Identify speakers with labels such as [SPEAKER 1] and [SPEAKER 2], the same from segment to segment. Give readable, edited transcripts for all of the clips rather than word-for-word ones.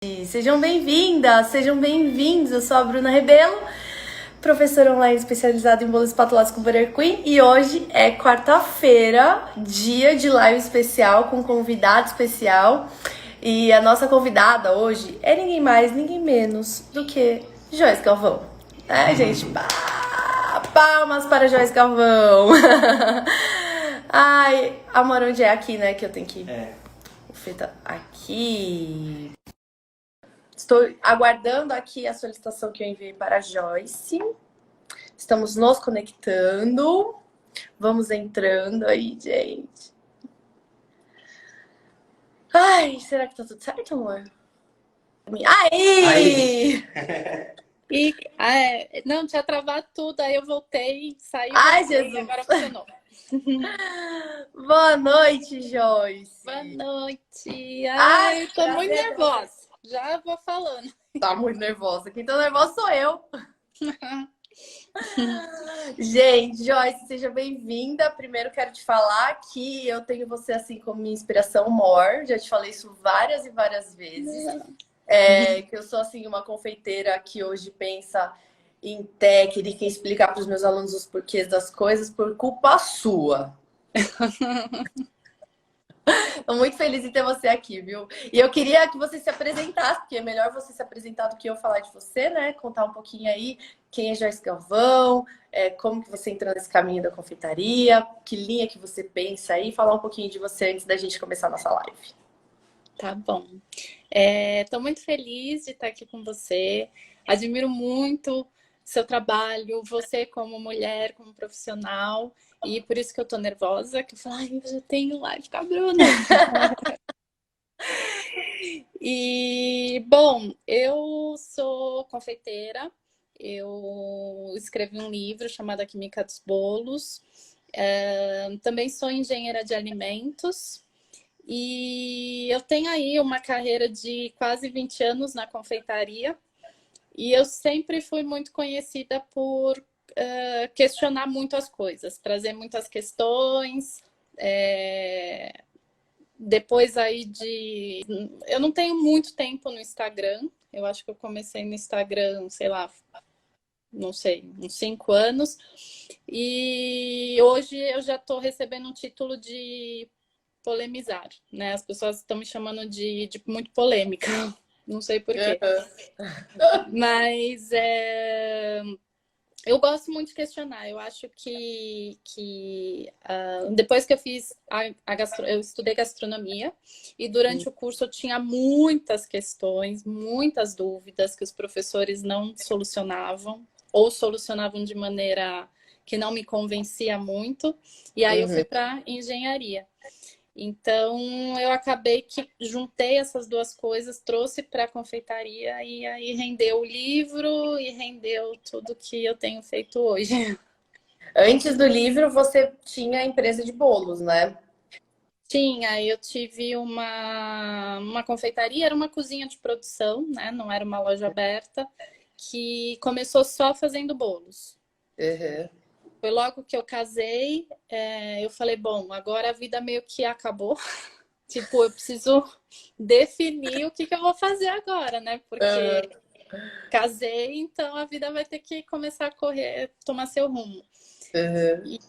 [SPEAKER 1] Sejam bem-vindas, sejam bem-vindos. Eu sou a Bruna Rebelo, professora online especializada em bolos espatulados com Butter Queen. E hoje é quarta-feira, dia de live especial com convidado especial. E a nossa convidada hoje é ninguém mais, ninguém menos do que Joyce Galvão. Gente? Palmas para Joyce Galvão. Ai, amor, onde é aqui, né? Que eu tenho que... Feita aqui. Estou aguardando aqui a solicitação que eu enviei para a Joyce. Estamos nos conectando. Vamos entrando aí, gente. Ai, será que tá tudo certo, amor? Aí!
[SPEAKER 2] Não, tinha travado tudo, aí eu voltei, saí,
[SPEAKER 1] Ai,
[SPEAKER 2] voltei,
[SPEAKER 1] Jesus!
[SPEAKER 2] agora funcionou.
[SPEAKER 1] Boa noite, Joyce!
[SPEAKER 2] Boa noite!
[SPEAKER 1] Ai,
[SPEAKER 2] Tô muito nervosa, já vou falando.
[SPEAKER 1] Tá muito nervosa. Quem tá nervosa sou eu. Gente, Joyce, seja bem-vinda. Primeiro quero te falar que eu tenho você assim como minha inspiração maior. Já te falei isso várias e várias vezes. Que eu sou assim uma confeiteira que hoje pensa em técnica, em explicar para os meus alunos os porquês das coisas por culpa sua. Tô muito feliz em ter você aqui, viu? E eu queria que você se apresentasse, porque é melhor você se apresentar do que eu falar de você, né? Contar um pouquinho aí quem é Joyce Galvão, como que você entrou nesse caminho da confeitaria, que linha que você pensa aí, falar um pouquinho de você antes da gente começar a nossa live.
[SPEAKER 2] Tá bom. Tô muito feliz de estar aqui com você. Admiro muito seu trabalho, você como mulher, como profissional. E por isso que eu tô nervosa, que eu falo, ai, eu já tenho live com a Bruna. E, bom, eu sou confeiteira, eu escrevi um livro chamado A Química dos Bolos, também sou engenheira de alimentos e eu tenho aí uma carreira de quase 20 anos na confeitaria e eu sempre fui muito conhecida por questionar muito as coisas, trazer muitas questões, depois aí de... Eu não tenho muito tempo no Instagram. Eu acho que eu comecei no Instagram, sei lá, não sei, uns 5 anos. E hoje eu já estou recebendo um título de polemizar, né? As pessoas estão me chamando de muito polêmica. Não sei por quê. Mas eu gosto muito de questionar. Eu acho que depois que eu fiz eu estudei gastronomia e durante o curso eu tinha muitas questões, muitas dúvidas que os professores não solucionavam ou solucionavam de maneira que não me convencia muito. E aí eu fui para engenharia. Então, eu acabei que juntei essas duas coisas, trouxe para a confeitaria e aí rendeu o livro e rendeu tudo que eu tenho feito hoje.
[SPEAKER 1] Antes do livro, você tinha a empresa de bolos, né?
[SPEAKER 2] Tinha, eu tive uma confeitaria, era uma cozinha de produção, né? Não era uma loja aberta, que começou só fazendo bolos. Foi logo que eu casei, eu falei, bom, agora a vida meio que acabou. Tipo, eu preciso definir o que eu vou fazer agora, né? Porque casei, então a vida vai ter que começar a correr, tomar seu rumo.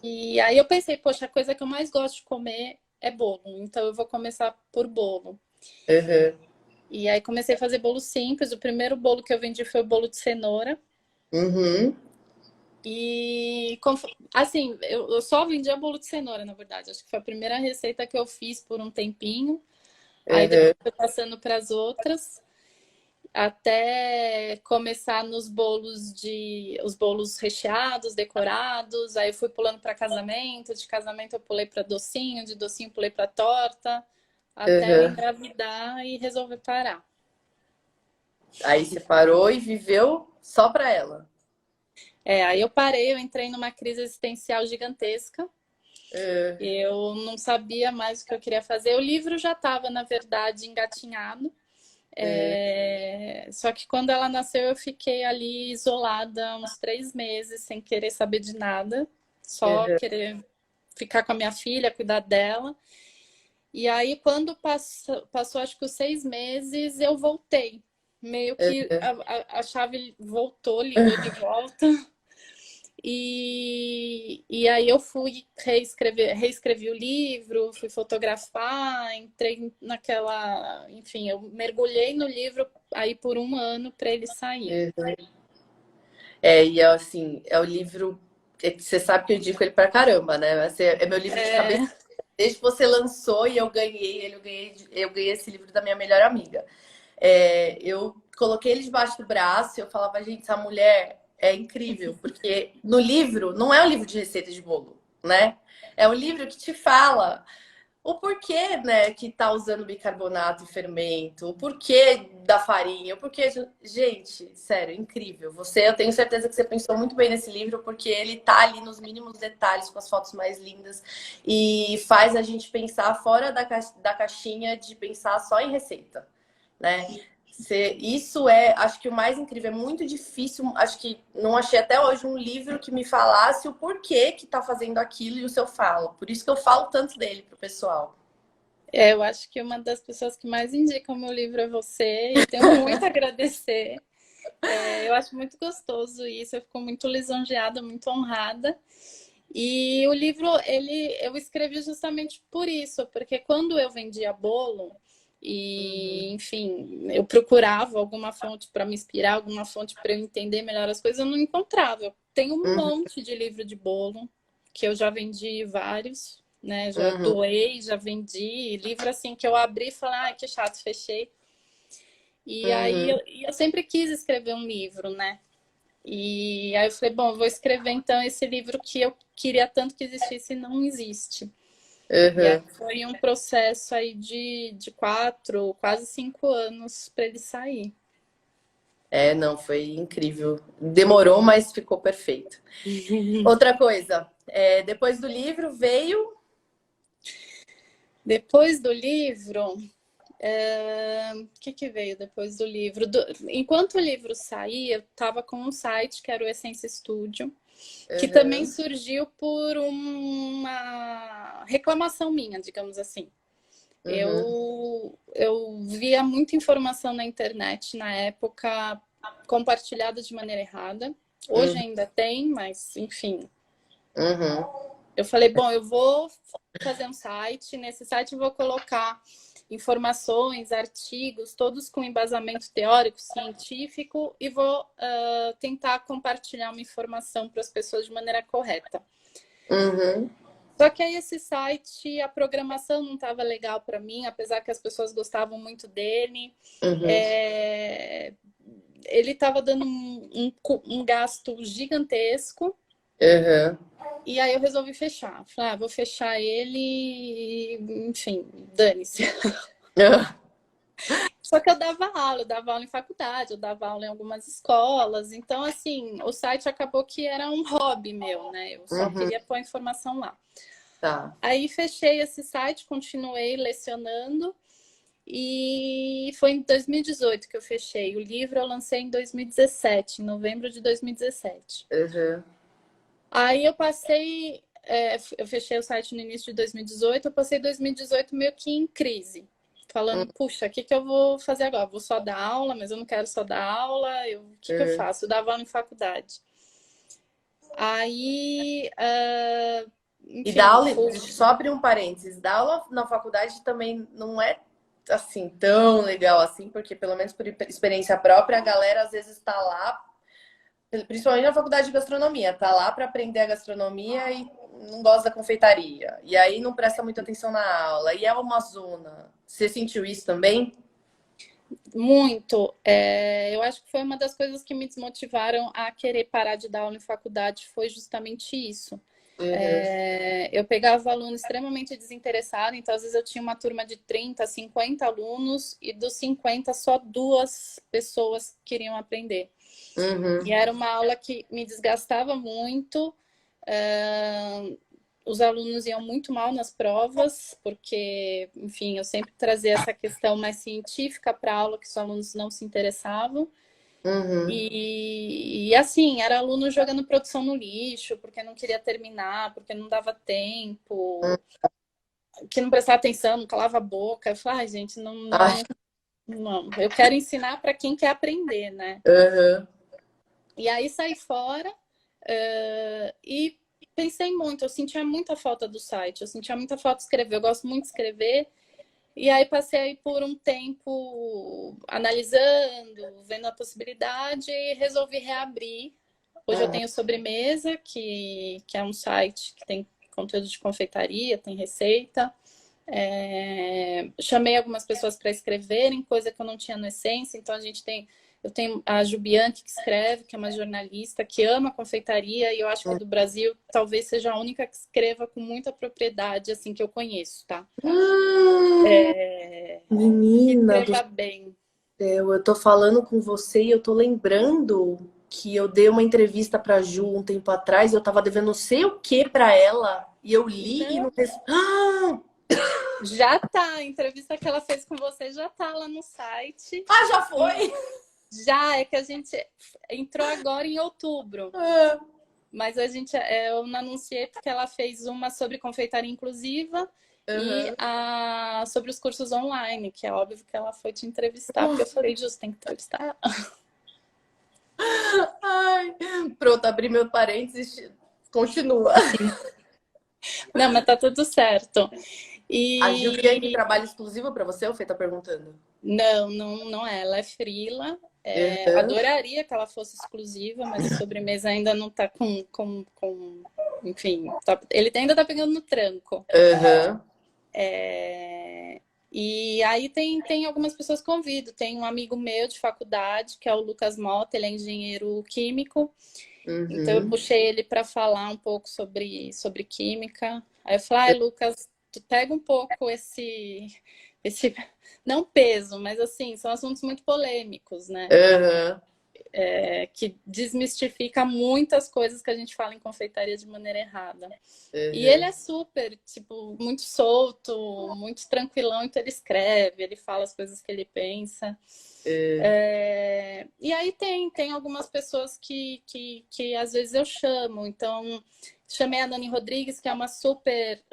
[SPEAKER 2] E aí eu pensei, poxa, a coisa que eu mais gosto de comer é bolo. Então eu vou começar por bolo. E aí comecei a fazer bolo simples. O primeiro bolo que eu vendi foi o bolo de cenoura. E assim, eu só vendia bolo de cenoura, na verdade. Acho que foi a primeira receita que eu fiz por um tempinho. Aí depois fui passando para as outras, até começar nos bolos os bolos recheados, decorados. Aí fui pulando para casamento, de casamento eu pulei para docinho, de docinho pulei para torta, até eu engravidar e resolver parar.
[SPEAKER 1] Aí você parou e viveu só para ela.
[SPEAKER 2] Aí eu parei, eu entrei numa crise existencial gigantesca. Eu não sabia mais o que eu queria fazer. O livro já estava, na verdade, engatinhado. Só que quando ela nasceu, eu fiquei ali isolada uns 3 meses, sem querer saber de nada. Só querer ficar com a minha filha, cuidar dela. E aí, quando passou acho que os 6 meses, eu voltei. Meio que a chave voltou, ligou de volta. E aí eu fui reescrevi o livro, fui fotografar, entrei naquela. Enfim, eu mergulhei no livro aí por um ano para ele sair.
[SPEAKER 1] E assim, é o livro. Você sabe que eu indico ele pra caramba, né? Assim, é meu livro de cabeceira. Desde que você lançou e eu ganhei ele, eu ganhei esse livro da minha melhor amiga. Eu coloquei ele debaixo do braço e eu falava, gente, essa mulher é incrível, porque no livro não é um livro de receita de bolo, né? É um livro que te fala o porquê, né, que tá usando bicarbonato e fermento, o porquê da farinha, o porquê. Gente, sério, incrível. Eu tenho certeza que você pensou muito bem nesse livro, porque ele tá ali nos mínimos detalhes, com as fotos mais lindas, e faz a gente pensar fora da caixinha de pensar só em receita, né? Isso é, acho que o mais incrível, é muito difícil, acho que não achei até hoje um livro que me falasse o porquê que tá fazendo aquilo e o seu fala. Por isso que eu falo tanto dele pro pessoal.
[SPEAKER 2] Eu acho que uma das pessoas que mais indicam o meu livro é você, e eu tenho muito a agradecer. Eu acho muito gostoso isso, eu fico muito lisonjeada, muito honrada. E o livro, eu escrevi justamente por isso, porque quando eu vendia bolo, e, enfim, eu procurava alguma fonte para me inspirar, alguma fonte para eu entender melhor as coisas, eu não encontrava. Eu tenho um monte de livro de bolo, que eu já vendi vários, né? Já doei, já vendi. Livro assim que eu abri e falei, ah, que chato, fechei. E aí eu sempre quis escrever um livro, né? E aí eu falei, bom, vou escrever então esse livro que eu queria tanto que existisse e não existe. E aí foi um processo aí de 4, quase 5 anos para ele sair.
[SPEAKER 1] Não, foi incrível. Demorou, mas ficou perfeito. Outra coisa, depois do livro veio.
[SPEAKER 2] Depois do livro, o que veio depois do livro? Enquanto o livro saía, eu estava com um site que era o Essência Studio, que também surgiu por uma reclamação minha, digamos assim. Eu via muita informação na internet na época compartilhada de maneira errada. Hoje ainda tem, mas enfim. Eu falei, bom, eu vou fazer um site. Nesse site eu vou colocar informações, artigos, todos com embasamento teórico, científico, e vou tentar compartilhar uma informação para as pessoas de maneira correta. Só que aí esse site, a programação não estava legal para mim, apesar que as pessoas gostavam muito dele. Ele estava dando um gasto gigantesco. E aí eu resolvi fechar. Falei, vou fechar ele e, enfim, dane-se. Só que eu dava aula em faculdade, eu dava aula em algumas escolas. Então, assim, o site acabou que era um hobby meu, né? Eu só queria pôr a informação lá.
[SPEAKER 1] Tá.
[SPEAKER 2] Aí fechei esse site, continuei lecionando. E foi em 2018 que eu fechei. O livro eu lancei em 2017, em novembro de 2017. Aí eu passei... eu fechei o site no início de 2018. Eu passei 2018 meio que em crise. Falando, puxa, o que eu vou fazer agora? Vou só dar aula, mas eu não quero só dar aula. O que eu faço? Eu dava aula em faculdade. Aí... enfim,
[SPEAKER 1] e dar aula, só abrir um parênteses, dar aula na faculdade também não é assim tão legal assim, porque pelo menos por experiência própria, a galera às vezes está lá, principalmente na faculdade de gastronomia, tá lá para aprender a gastronomia e não gosta da confeitaria. E aí não presta muita atenção na aula. E é uma zona. Você sentiu isso também?
[SPEAKER 2] Muito. Eu acho que foi uma das coisas que me desmotivaram a querer parar de dar aula em faculdade, foi justamente isso. Eu pegava aluno extremamente desinteressado, então às vezes eu tinha uma turma de 30, 50 alunos e dos 50 só 2 pessoas queriam aprender. E era uma aula que me desgastava muito. Os alunos iam muito mal nas provas, porque, enfim, eu sempre trazia essa questão mais científica para a aula, que os alunos não se interessavam. E assim, era aluno jogando produção no lixo, porque não queria terminar, porque não dava tempo. que não prestava atenção, não calava a boca. Eu falei, ai, gente,
[SPEAKER 1] Ai,
[SPEAKER 2] não. Eu quero ensinar para quem quer aprender, né?
[SPEAKER 1] aham.
[SPEAKER 2] E aí saí fora e pensei muito. Eu sentia muita falta do site, eu sentia muita falta de escrever. Eu gosto muito de escrever. E aí passei por um tempo analisando, vendo a possibilidade e resolvi reabrir. Hoje eu
[SPEAKER 1] Uhum.
[SPEAKER 2] tenho Sobremesa, que é um site que tem conteúdo de confeitaria, tem receita. Chamei algumas pessoas para escreverem, coisa que eu não tinha no Essência. Então eu tenho a Jubianque que escreve, que é uma jornalista que ama confeitaria, e eu acho que do Brasil talvez seja a única que escreva com muita propriedade, assim, que eu conheço, tá? Que
[SPEAKER 1] Menina do
[SPEAKER 2] escreva bem.
[SPEAKER 1] céu, eu tô falando com você e eu tô lembrando que eu dei uma entrevista pra Ju um tempo atrás, eu tava devendo não sei o que pra ela, e eu li e
[SPEAKER 2] Não,
[SPEAKER 1] não fez.
[SPEAKER 2] já tá. A entrevista que ela fez com você já tá lá no site.
[SPEAKER 1] Ah, já
[SPEAKER 2] E
[SPEAKER 1] foi?
[SPEAKER 2] já é que a gente entrou agora em outubro.
[SPEAKER 1] Ah,
[SPEAKER 2] Mas eu não anunciei porque ela fez uma sobre confeitaria inclusiva e
[SPEAKER 1] aham.
[SPEAKER 2] sobre os cursos online, que é óbvio que ela foi te entrevistar, porque eu falei, justo, tem que entrevistar ela.
[SPEAKER 1] Ai, pronto, abri meu parênteses, continua.
[SPEAKER 2] Não, mas tá tudo certo.
[SPEAKER 1] A Juliane
[SPEAKER 2] E
[SPEAKER 1] trabalha exclusivo pra você, o Fê tá perguntando.
[SPEAKER 2] não é. Ela é freela.
[SPEAKER 1] Aham,
[SPEAKER 2] Adoraria que ela fosse exclusiva, mas a Sobremesa ainda não tá enfim, ele ainda tá pegando no tranco.
[SPEAKER 1] aham,
[SPEAKER 2] E aí tem algumas pessoas que convido. Tem um amigo meu de faculdade, que é o Lucas Mota, ele é engenheiro químico. Então eu
[SPEAKER 1] uhum.
[SPEAKER 2] puxei ele para falar um pouco sobre química. Aí eu falei, ai, Lucas, tu pega um pouco esse não peso, mas assim, são assuntos muito polêmicos, né?
[SPEAKER 1] Aham,
[SPEAKER 2] Que desmistifica muitas coisas que a gente fala em confeitaria de maneira errada. E ele
[SPEAKER 1] aham,
[SPEAKER 2] é super, tipo, muito solto, muito tranquilão, então ele escreve, ele fala as coisas que ele pensa. E aí tem algumas pessoas que às vezes eu chamo. Então, chamei a Nani Rodrigues, que é uma super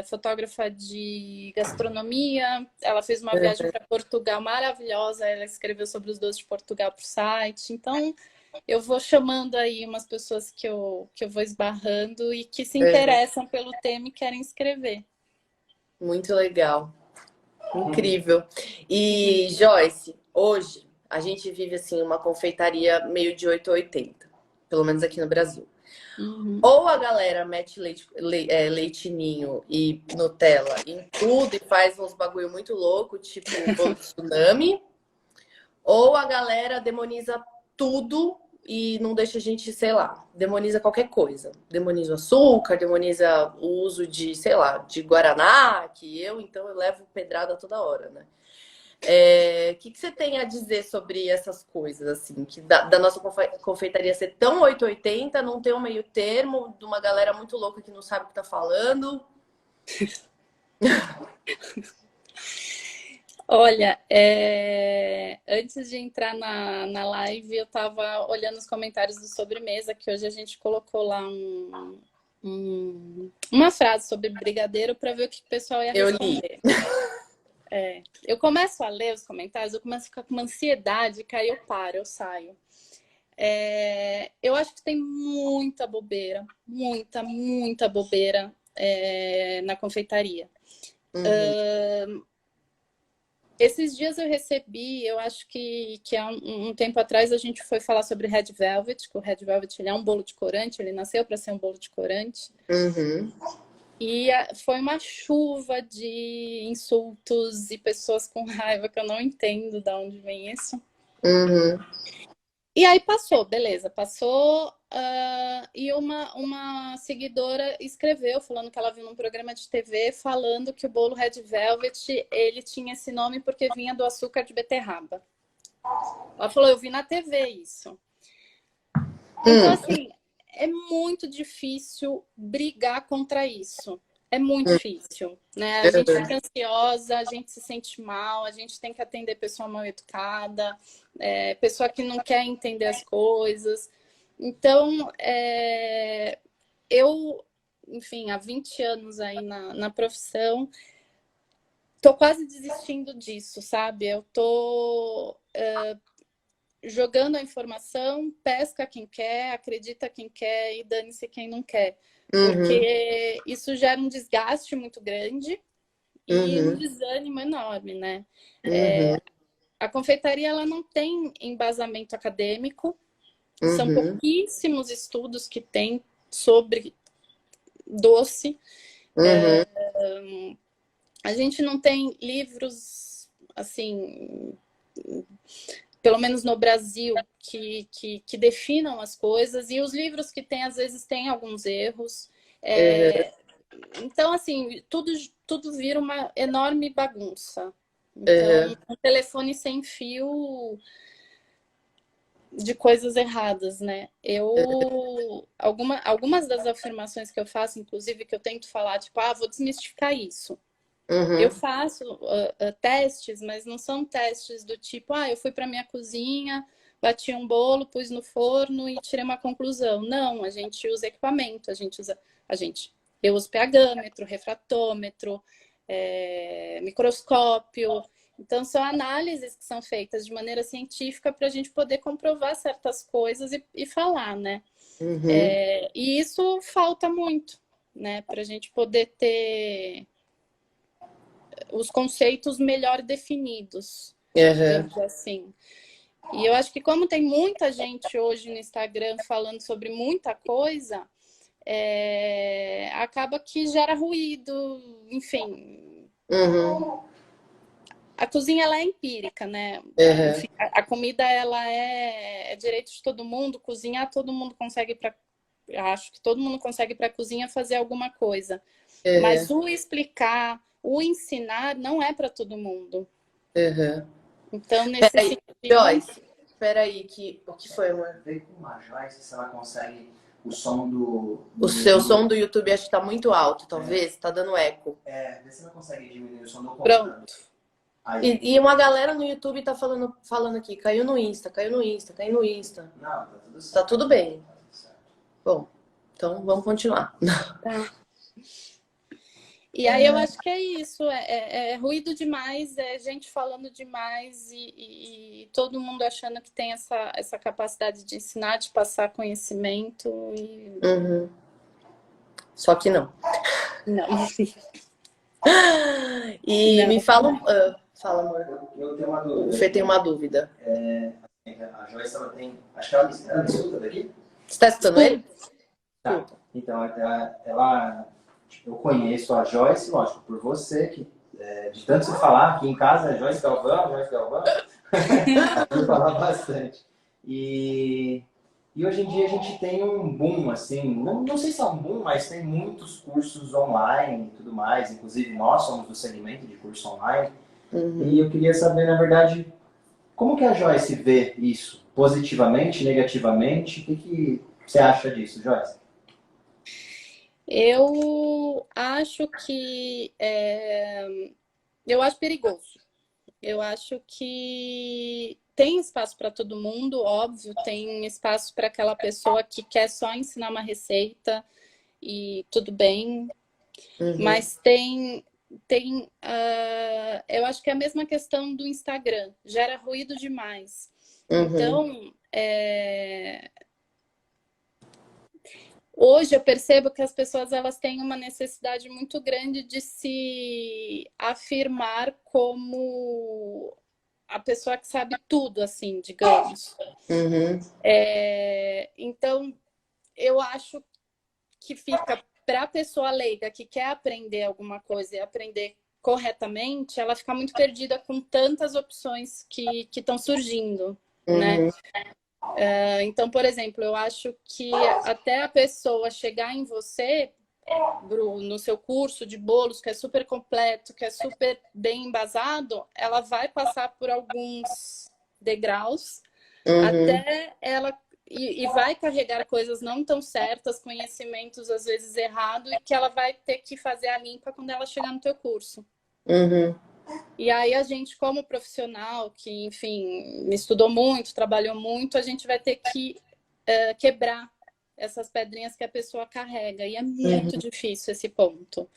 [SPEAKER 2] fotógrafa de gastronomia. Ela fez uma viagem para Portugal maravilhosa. Ela escreveu sobre os doces de Portugal para o site. Então, eu vou chamando aí umas pessoas que eu vou esbarrando e que se
[SPEAKER 1] aham.
[SPEAKER 2] interessam pelo tema e querem escrever.
[SPEAKER 1] Muito legal. Incrível. E Joyce, hoje a gente vive assim uma confeitaria meio de 8 a 80, pelo menos aqui no Brasil.
[SPEAKER 2] Uhum.
[SPEAKER 1] Ou a galera mete leite ninho e Nutella em tudo e faz uns bagulho muito louco, tipo o bolo de tsunami, ou a galera demoniza tudo e não deixa a gente, sei lá, demoniza qualquer coisa. Demoniza o açúcar, demoniza o uso de, sei lá, de guaraná, que então eu levo pedrada toda hora, né? Que você tem a dizer sobre essas coisas, assim, que da nossa confeitaria ser tão 880, não ter um meio termo, de uma galera muito louca que não sabe o que tá falando?
[SPEAKER 2] Olha, antes de entrar na live, eu estava olhando os comentários do Sobremesa, que hoje a gente colocou lá uma frase sobre brigadeiro para ver o que o pessoal ia
[SPEAKER 1] Eu li.
[SPEAKER 2] responder. Eu começo a ler os comentários, eu começo a ficar com uma ansiedade, que aí eu paro, eu saio. Eu acho que tem muita bobeira, muita bobeira na confeitaria.
[SPEAKER 1] Uhum.
[SPEAKER 2] Esses dias eu recebi, eu acho que há um tempo atrás a gente foi falar sobre Red Velvet, que o Red Velvet ele é um bolo de corante, ele nasceu para ser um bolo de corante.
[SPEAKER 1] Uhum.
[SPEAKER 2] E foi uma chuva de insultos e pessoas com raiva que eu não entendo de onde vem isso.
[SPEAKER 1] Uhum.
[SPEAKER 2] E aí passou, beleza, passou. E uma seguidora escreveu, falando que ela viu num programa de TV, falando que o bolo Red Velvet, ele tinha esse nome porque vinha do açúcar de beterraba. Ela falou, eu vi na TV isso. Então, assim, é muito difícil brigar contra isso. É muito difícil, né? A gente fica ansiosa, a gente se sente mal, a gente tem que atender pessoa mal educada, pessoa que não quer entender as coisas. Então, eu enfim, há 20 anos aí na profissão, tô quase desistindo disso, sabe? Eu tô jogando a informação, pesca quem quer, acredita quem quer e dane-se quem não quer. Porque isso gera um desgaste muito grande e um desânimo enorme, né? A confeitaria, ela não tem embasamento acadêmico, são pouquíssimos estudos que tem sobre doce. A gente não tem livros, assim, pelo menos no Brasil, que definam as coisas. E os livros que tem, às vezes, têm alguns erros. Então, assim, tudo vira uma enorme bagunça. Então, um telefone sem fio de coisas erradas, né? Algumas das afirmações que eu faço, inclusive, que eu tento falar, tipo, vou desmistificar isso. Eu faço testes, mas não são testes do tipo, eu fui para minha cozinha, bati um bolo, pus no forno e tirei uma conclusão. Não, a gente usa equipamento, eu uso pHmetro, refratômetro, microscópio. Então, são análises que são feitas de maneira científica para a gente poder comprovar certas coisas e falar, né? E isso falta muito, né? Para a gente poder ter os conceitos melhor definidos, digamos assim. E eu acho que como tem muita gente hoje no Instagram falando sobre muita coisa, acaba que gera ruído, enfim. A cozinha, ela é empírica, né? Enfim, a comida, ela é direito de todo mundo. Cozinhar, todo mundo consegue acho que todo mundo consegue para a cozinha fazer alguma coisa. Mas o explicar, o ensinar, não é para todo mundo. Então, nesse sentido...
[SPEAKER 3] Joyce, peraí, o que foi, amor?
[SPEAKER 4] Vê com a Joyce se ela consegue o som do
[SPEAKER 3] O seu som do YouTube acho que tá muito alto, talvez. Tá dando eco.
[SPEAKER 4] Vê se ela consegue diminuir o som do computador.
[SPEAKER 2] Pronto.
[SPEAKER 3] E uma galera no YouTube tá falando aqui, caiu no Insta.
[SPEAKER 4] Não, tá tudo certo.
[SPEAKER 3] Tá tudo bem.
[SPEAKER 4] Tá tudo certo.
[SPEAKER 3] Bom, então vamos continuar.
[SPEAKER 2] Tá. E aí eu acho que é isso, é ruído demais, é gente falando demais e todo mundo achando que tem essa capacidade de ensinar, de passar conhecimento.
[SPEAKER 3] Só que não.
[SPEAKER 2] Não.
[SPEAKER 3] E
[SPEAKER 2] Não.
[SPEAKER 3] me fala... fala, amor.
[SPEAKER 4] Eu tenho uma dúvida.
[SPEAKER 3] O Fê tem uma dúvida.
[SPEAKER 4] A Joyce, ela tem... Acho que ela me escuta daqui?
[SPEAKER 3] Você tá escutando ele?
[SPEAKER 4] Tá. Então, eu conheço a Joyce, lógico, por você, que de tanto se falar aqui em casa, Joyce Galvão, eu falar bastante. E hoje em dia a gente tem um boom, assim, não sei se é um boom, mas tem muitos cursos online e tudo mais, inclusive nós somos do segmento de curso online. E eu queria saber, na verdade, como que a Joyce vê isso? Positivamente, negativamente? O que você acha disso, Joyce?
[SPEAKER 2] Eu acho que eu acho perigoso. Eu acho que tem espaço para todo mundo, óbvio, tem espaço para aquela pessoa que quer só ensinar uma receita e tudo bem, mas eu acho que é a mesma questão do Instagram, gera ruído demais. Então, hoje eu percebo que as pessoas elas têm uma necessidade muito grande de se afirmar como a pessoa que sabe tudo, assim, digamos. Então, eu acho que fica para a pessoa leiga que quer aprender alguma coisa e aprender corretamente, ela fica muito perdida com tantas opções que estão surgindo, né? Então, por exemplo, eu acho que até a pessoa chegar em você, no seu curso de bolos, que é super completo, que é super bem embasado, ela vai passar por alguns degraus até ela... E vai carregar coisas não tão certas, conhecimentos às vezes errados, e que ela vai ter que fazer a limpa quando ela chegar no teu curso. E aí a gente, como profissional, que, enfim, estudou muito, trabalhou muito, a gente vai ter que quebrar essas pedrinhas que a pessoa carrega. E é muito difícil esse ponto.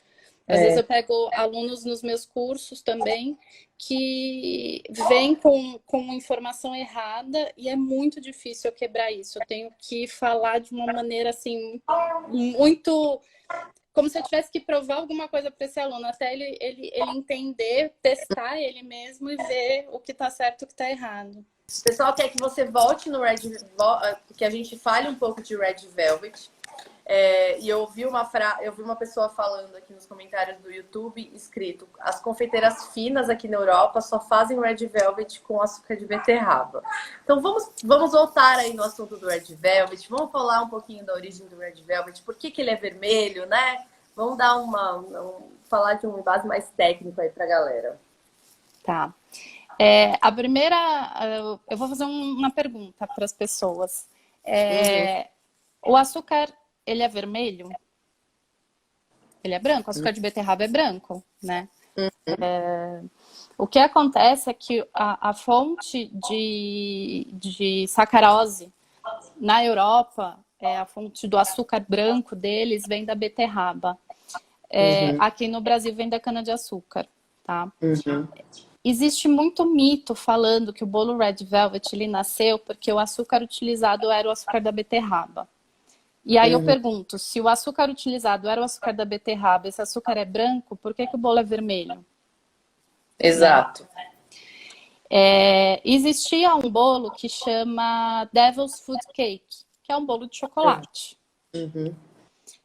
[SPEAKER 2] Às vezes eu pego alunos nos meus cursos também que vêm com informação errada e é muito difícil eu quebrar isso. Eu tenho que falar de uma maneira assim, muito... Como se eu tivesse que provar alguma coisa para esse aluno, até ele entender, testar ele mesmo e ver o que está certo e o que está errado.
[SPEAKER 3] O pessoal quer que você volte no que a gente fale um pouco de Red Velvet. E eu vi uma pessoa falando aqui nos comentários do YouTube, escrito: as confeiteiras finas aqui na Europa só fazem Red Velvet com açúcar de beterraba. Então vamos voltar aí no assunto do Red Velvet, vamos falar um pouquinho da origem do Red Velvet, por que ele é vermelho, né? Vamos dar falar de um base mais técnico aí pra galera.
[SPEAKER 2] Tá. A primeira, eu vou fazer uma pergunta para as pessoas. O açúcar, ele é vermelho? Ele é branco? O açúcar de beterraba é branco, né? O que acontece é que a fonte de sacarose na Europa, a fonte do açúcar branco deles vem da beterraba. Aqui no Brasil vem da cana-de-açúcar, tá? Existe muito mito falando que o bolo Red Velvet ele nasceu porque o açúcar utilizado era o açúcar da beterraba. E aí eu pergunto, se o açúcar utilizado era o açúcar da beterraba, esse açúcar é branco, por que o bolo é vermelho?
[SPEAKER 3] Exato.
[SPEAKER 2] Existia um bolo que chama Devil's Food Cake, que é um bolo de chocolate.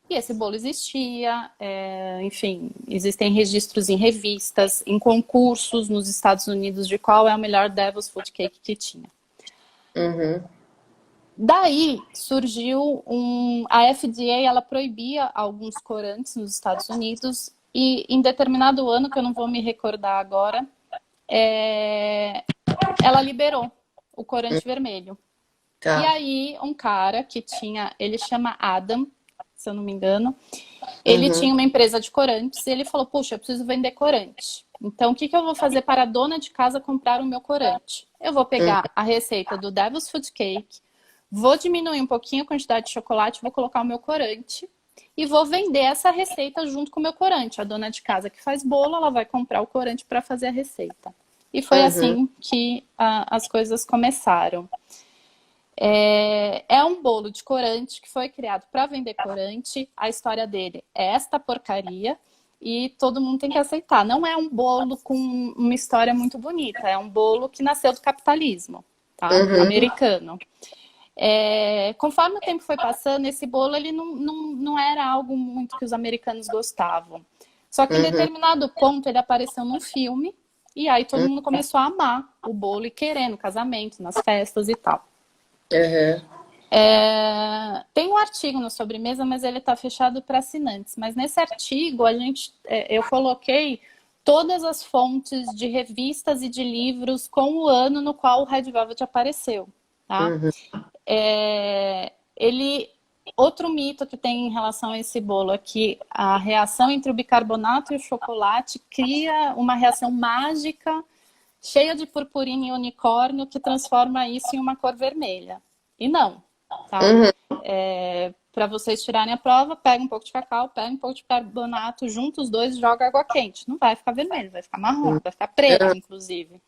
[SPEAKER 2] E esse bolo existia, enfim, existem registros em revistas, em concursos nos Estados Unidos de qual é o melhor Devil's Food Cake que tinha. Daí surgiu a FDA, ela proibia alguns corantes nos Estados Unidos e em determinado ano, que eu não vou me recordar agora, ela liberou o corante vermelho.
[SPEAKER 3] Tá.
[SPEAKER 2] E aí um cara que tinha, ele chama Adam, se eu não me engano, ele tinha uma empresa de corantes e ele falou, puxa, eu preciso vender corante. Então, o que eu vou fazer para a dona de casa comprar o meu corante? Eu vou pegar a receita do Devil's Food Cake, vou diminuir um pouquinho a quantidade de chocolate, vou colocar o meu corante e vou vender essa receita junto com o meu corante. A dona de casa que faz bolo, ela vai comprar o corante para fazer a receita. E foi assim que as coisas começaram. É um bolo de corante que foi criado para vender corante. A história dele é esta porcaria e todo mundo tem que aceitar. Não é um bolo com uma história muito bonita. É um bolo que nasceu do capitalismo, tá? Americano. Conforme o tempo foi passando, esse bolo ele não era algo muito que os americanos gostavam. Só que em determinado ponto ele apareceu num filme e aí todo mundo começou a amar o bolo e querer no casamento, nas festas e tal. Tem um artigo no Sobremesa, mas ele está fechado para assinantes. Mas nesse artigo eu coloquei todas as fontes de revistas e de livros com o ano no qual o Red Velvet apareceu. Tá? Outro mito que tem em relação a esse bolo é que a reação entre o bicarbonato e o chocolate cria uma reação mágica cheia de purpurina e unicórnio que transforma isso em uma cor vermelha. E não, tá? Para vocês tirarem a prova, pega um pouco de cacau, pega um pouco de bicarbonato, junta os dois e joga água quente. Não vai ficar vermelho, vai ficar marrom, vai ficar preto, inclusive.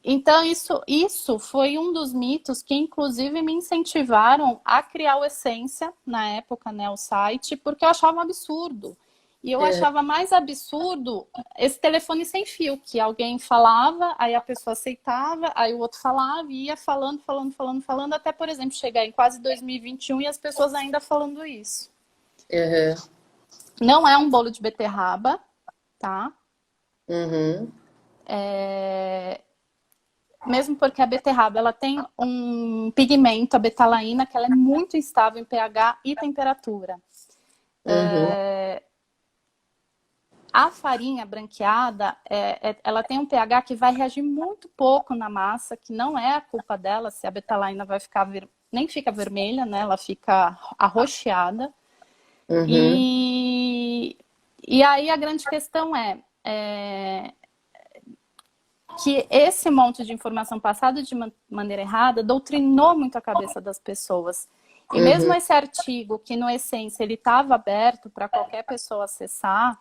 [SPEAKER 2] Então, isso foi um dos mitos que, inclusive, me incentivaram a criar o Essência, na época, né, o site, porque eu achava um absurdo. E eu achava mais absurdo esse telefone sem fio, que alguém falava, aí a pessoa aceitava, aí o outro falava e ia falando, até, por exemplo, chegar em quase 2021 e as pessoas ainda falando isso. Não é um bolo de beterraba, tá? Mesmo porque a beterraba ela tem um pigmento, a betalaína, que ela é muito instável em pH e temperatura. A farinha branqueada, ela tem um pH que vai reagir muito pouco na massa, que não é a culpa dela se a betalaína vai ficar nem fica vermelha, né? Ela fica arroxeada. E aí a grande questão é que esse monte de informação passada de maneira errada doutrinou muito a cabeça das pessoas. E mesmo esse artigo, que no essência ele estava aberto para qualquer pessoa acessar,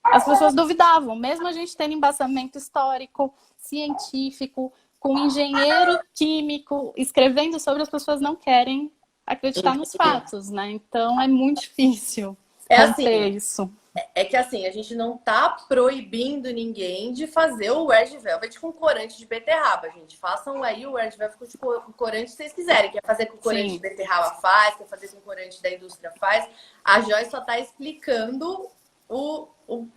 [SPEAKER 2] as pessoas duvidavam, mesmo a gente tendo embasamento histórico, científico, com um engenheiro químico escrevendo sobre, as pessoas não querem acreditar nos fatos, né? Então é muito difícil manter isso.
[SPEAKER 3] É que assim, a gente não tá proibindo ninguém de fazer o Red Velvet com corante de beterraba, gente. Façam aí o Red Velvet com corante se vocês quiserem. Quer fazer com corante de beterraba, faz. Quer fazer com corante da indústria, faz. A Joy só tá explicando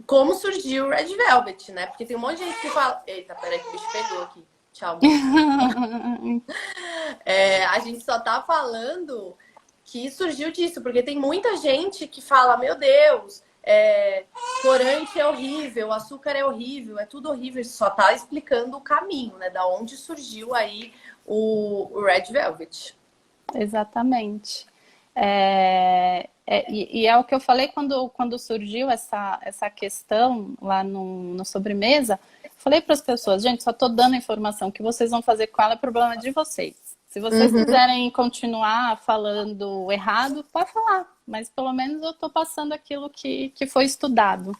[SPEAKER 3] como surgiu o Red Velvet, né? Porque tem um monte de gente que fala... Eita, peraí que o bicho pegou aqui. Tchau. A gente só tá falando que surgiu disso, porque tem muita gente que fala, meu Deus... corante é horrível, açúcar é horrível, é tudo horrível. Isso só tá explicando o caminho, né? Da onde surgiu aí o Red Velvet.
[SPEAKER 2] Exatamente. E é o que eu falei quando surgiu essa questão lá no sobremesa. Falei para as pessoas, gente, só tô dando a informação, que vocês vão fazer com ela é problema de vocês. Se vocês quiserem continuar falando errado, pode falar. Mas pelo menos eu tô passando aquilo que foi estudado.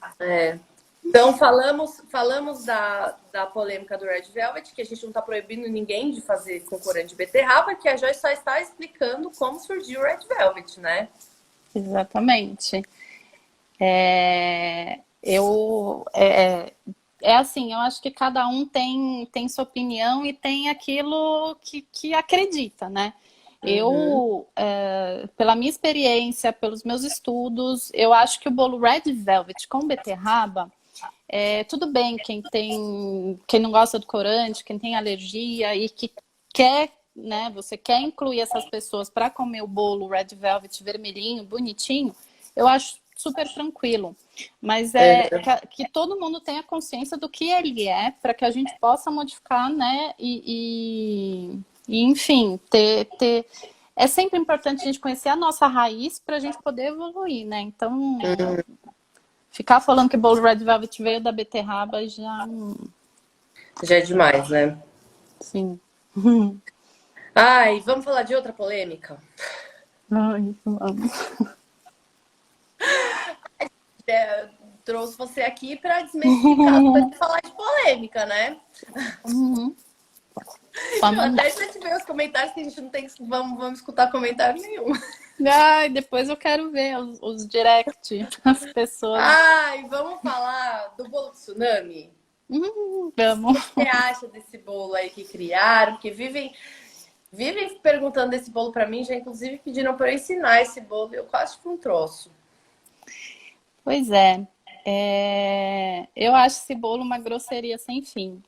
[SPEAKER 3] Então falamos da polêmica do Red Velvet, que a gente não tá proibindo ninguém de fazer com corante de beterraba, que a Joy só está explicando como surgiu o Red Velvet, né?
[SPEAKER 2] Exatamente. Assim, eu acho que cada um tem sua opinião e tem aquilo que acredita, né? Eu, pela minha experiência, pelos meus estudos, eu acho que o bolo Red Velvet com beterraba, tudo bem quem não gosta do corante, quem tem alergia e que quer, né, você quer incluir essas pessoas para comer o bolo Red Velvet vermelhinho, bonitinho, eu acho super tranquilo. Mas que todo mundo tenha consciência do que ele é, para que a gente possa modificar, né, e enfim, é sempre importante a gente conhecer a nossa raiz para a gente poder evoluir, né? Então, ficar falando que o bolo Red Velvet veio da beterraba já
[SPEAKER 3] é demais, né?
[SPEAKER 2] Sim.
[SPEAKER 3] Ai, vamos falar de outra polêmica?
[SPEAKER 2] Ai, vamos.
[SPEAKER 3] Trouxe você aqui para desmistificar, para falar de polêmica, né? Até já te ver os comentários que a gente não tem. Vamos escutar comentário nenhum.
[SPEAKER 2] Ai, depois eu quero ver os direct das pessoas.
[SPEAKER 3] Ai, vamos falar do bolo tsunami?
[SPEAKER 2] Vamos.
[SPEAKER 3] O que você acha desse bolo aí que criaram? Porque vivem perguntando desse bolo para mim, já inclusive pediram para eu ensinar esse bolo e eu quase fui um troço.
[SPEAKER 2] Pois eu acho esse bolo uma grosseria sem fim.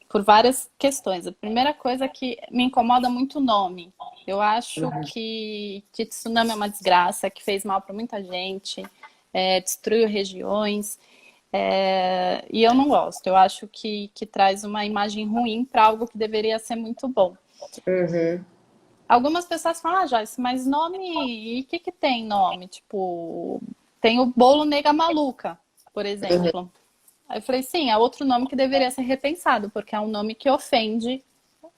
[SPEAKER 2] Por várias questões. A primeira coisa é que me incomoda muito o nome. Eu acho que tsunami é uma desgraça, que fez mal para muita gente, destruiu regiões, e eu não gosto. Eu acho que traz uma imagem ruim para algo que deveria ser muito bom. Algumas pessoas falam, Joyce, mas nome... E o que tem nome? Tipo, tem o bolo nega maluca, por exemplo. Aí eu falei, sim, é outro nome que deveria ser repensado, porque é um nome que ofende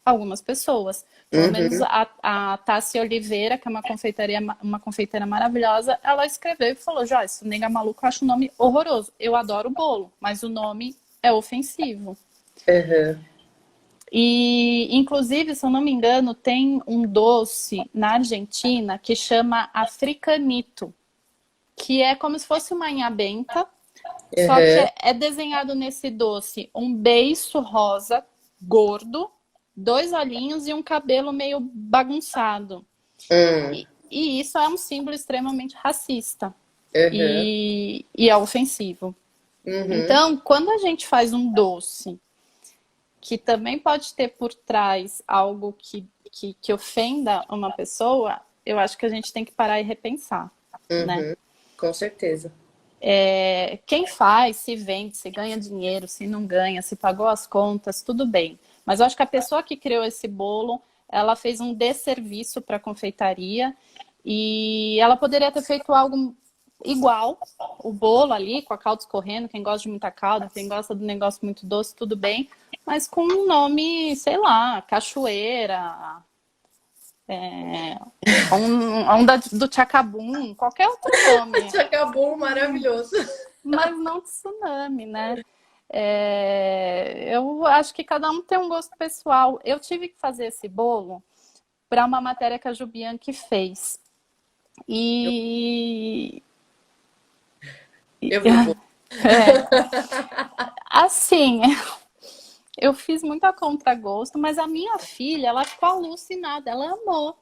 [SPEAKER 2] algumas pessoas. Pelo menos a Tássia Oliveira, que é uma confeiteira maravilhosa, ela escreveu e falou, Joyce, o nega maluco eu acho um nome horroroso. Eu adoro o bolo, mas o nome é ofensivo. E, inclusive, se eu não me engano, tem um doce na Argentina que chama africanito, que é como se fosse uma inhabenta, só que é desenhado nesse doce um beiço rosa, gordo, 2 olhinhos e um cabelo meio bagunçado. E isso é um símbolo extremamente racista. E é ofensivo. Então, quando a gente faz um doce que também pode ter por trás algo que ofenda uma pessoa, eu acho que a gente tem que parar e repensar. Né?
[SPEAKER 3] Com certeza.
[SPEAKER 2] Quem faz, se vende, se ganha dinheiro, se não ganha, se pagou as contas, tudo bem. Mas eu acho que a pessoa que criou esse bolo, ela fez um desserviço para a confeitaria e ela poderia ter feito algo igual, o bolo ali, com a calda escorrendo, quem gosta de muita calda, quem gosta do negócio muito doce, tudo bem, mas com um nome, sei lá, cachoeira, do Tchacabum, qualquer outro nome.
[SPEAKER 3] Tchacabum, maravilhoso.
[SPEAKER 2] Mas não tsunami, né? Eu acho que cada um tem um gosto pessoal. Eu tive que fazer esse bolo para uma matéria que a Ju Bianchi fez.
[SPEAKER 3] Eu vi o bolo.
[SPEAKER 2] Assim, eu fiz muito a contragosto, mas a minha filha, ela ficou alucinada, ela amou.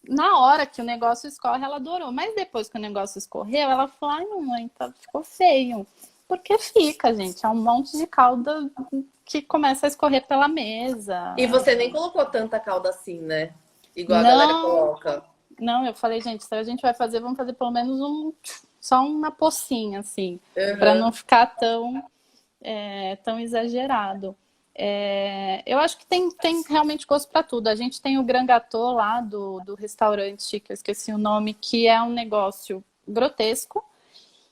[SPEAKER 2] Na hora que o negócio escorre, ela adorou. Mas depois que o negócio escorreu, ela falou, ai, mamãe, ficou feio. Porque fica, gente, é um monte de calda que começa a escorrer pela mesa.
[SPEAKER 3] E você nem colocou tanta calda assim, né? Igual a
[SPEAKER 2] Não,
[SPEAKER 3] galera coloca.
[SPEAKER 2] Não, eu falei, gente, se a gente vai fazer, vamos fazer pelo menos só uma pocinha, assim,
[SPEAKER 3] Uhum.
[SPEAKER 2] para não ficar tão exagerado. Eu acho que tem realmente gosto para tudo. A gente tem o Grand Gâteau lá do restaurante, que eu esqueci o nome, que é um negócio grotesco.